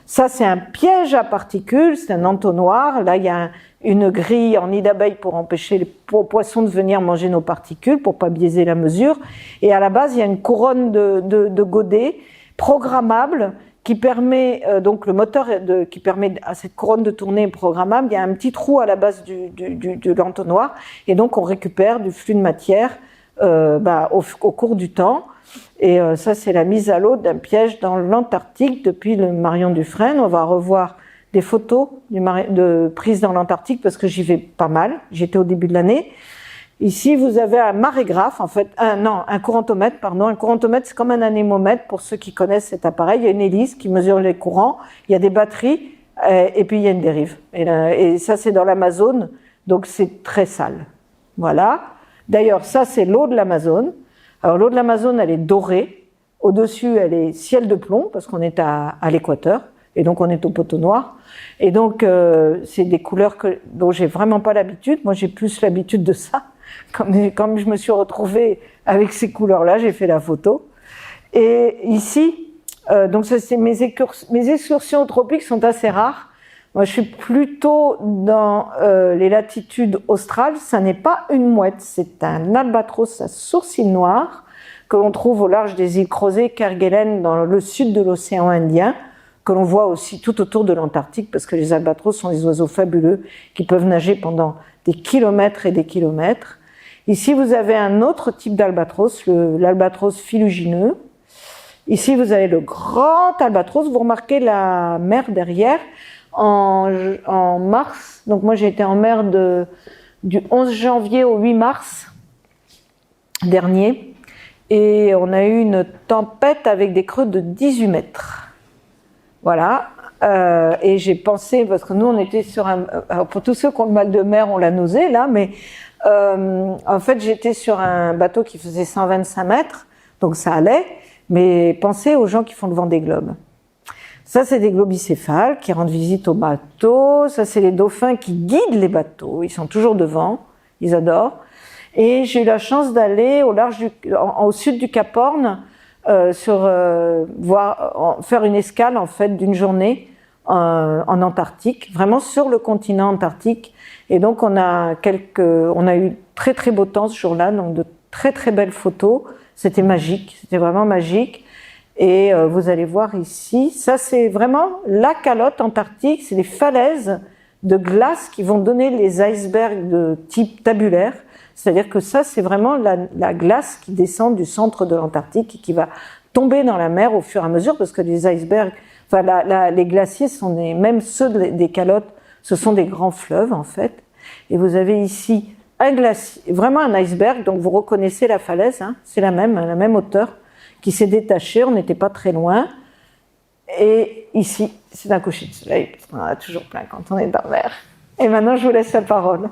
Ça, c'est un piège à particules, c'est un entonnoir. Là, il y a une grille en nid d'abeille pour empêcher les poissons de venir manger nos particules, pour pas biaiser la mesure. Et à la base, il y a une couronne de godets programmable qui permet, donc le moteur qui permet à cette couronne de tourner est programmable. Il y a un petit trou à la base de l'entonnoir, et donc on récupère du flux de matière au cours du temps. Et ça, c'est la mise à l'eau d'un piège dans l'Antarctique depuis le Marion Dufresne. On va revoir des photos de prises dans l'Antarctique parce que j'y vais pas mal. J'étais au début de l'année. Ici, vous avez un marégraphe, en fait, un courantomètre, pardon. Un courantomètre, c'est comme un anémomètre pour ceux qui connaissent cet appareil. Il y a une hélice qui mesure les courants, il y a des batteries, et puis il y a une dérive. Et ça, c'est dans l'Amazone, donc c'est très sale. Voilà. D'ailleurs, ça, c'est l'eau de l'Amazone. Alors, l'eau de l'Amazone, elle est dorée. Au-dessus, elle est ciel de plomb, parce qu'on est à l'équateur, et donc on est au poteau noir. Et donc, c'est des couleurs dont j'ai vraiment pas l'habitude. Moi, j'ai plus l'habitude de ça. Comme je me suis retrouvée avec ces couleurs-là, j'ai fait la photo. Et ici, donc ça, c'est mes excursions tropiques sont assez rares. Moi, je suis plutôt dans les latitudes australes. Ça n'est pas une mouette, c'est un albatros à sourcils noirs que l'on trouve au large des îles Crozet, Kerguelen, dans le sud de l'océan Indien, que l'on voit aussi tout autour de l'Antarctique, parce que les albatros sont des oiseaux fabuleux qui peuvent nager pendant des kilomètres et des kilomètres. Ici, vous avez un autre type d'albatros, l'albatros filugineux. Ici, vous avez le grand albatros. Vous remarquez la mer derrière. En mars, donc moi j'ai été en mer du 11 janvier au 8 mars dernier, et on a eu une tempête avec des creux de 18 mètres. Voilà. Et j'ai pensé, parce que nous on était sur alors pour tous ceux qui ont le mal de mer, on l'a nausée là, mais en fait j'étais sur un bateau qui faisait 125 mètres, donc ça allait, mais pensez aux gens qui font le Vendée Globe. Ça, c'est des globicéphales qui rendent visite aux bateaux. Ça, c'est les dauphins qui guident les bateaux. Ils sont toujours devant. Ils adorent. Et j'ai eu la chance d'aller au sud du Cap Horn, faire une escale, en fait, d'une journée en Antarctique, vraiment sur le continent antarctique. Et donc, on a eu très, très beau temps ce jour-là, donc de très, très belles photos. C'était magique. C'était vraiment magique. Et vous allez voir ici, ça c'est vraiment la calotte antarctique, c'est les falaises de glace qui vont donner les icebergs de type tabulaire. C'est-à-dire que ça c'est vraiment la glace qui descend du centre de l'Antarctique et qui va tomber dans la mer au fur et à mesure, parce que les icebergs, les glaciers sont même ceux des calottes, ce sont des grands fleuves en fait. Et vous avez ici un glacier, vraiment un iceberg, donc vous reconnaissez la falaise, hein, c'est la même hauteur, qui s'est détaché, on n'était pas très loin. Et ici, c'est un coucher de soleil, parce qu'on en a toujours plein quand on est dans la mer. Et maintenant, je vous laisse la parole.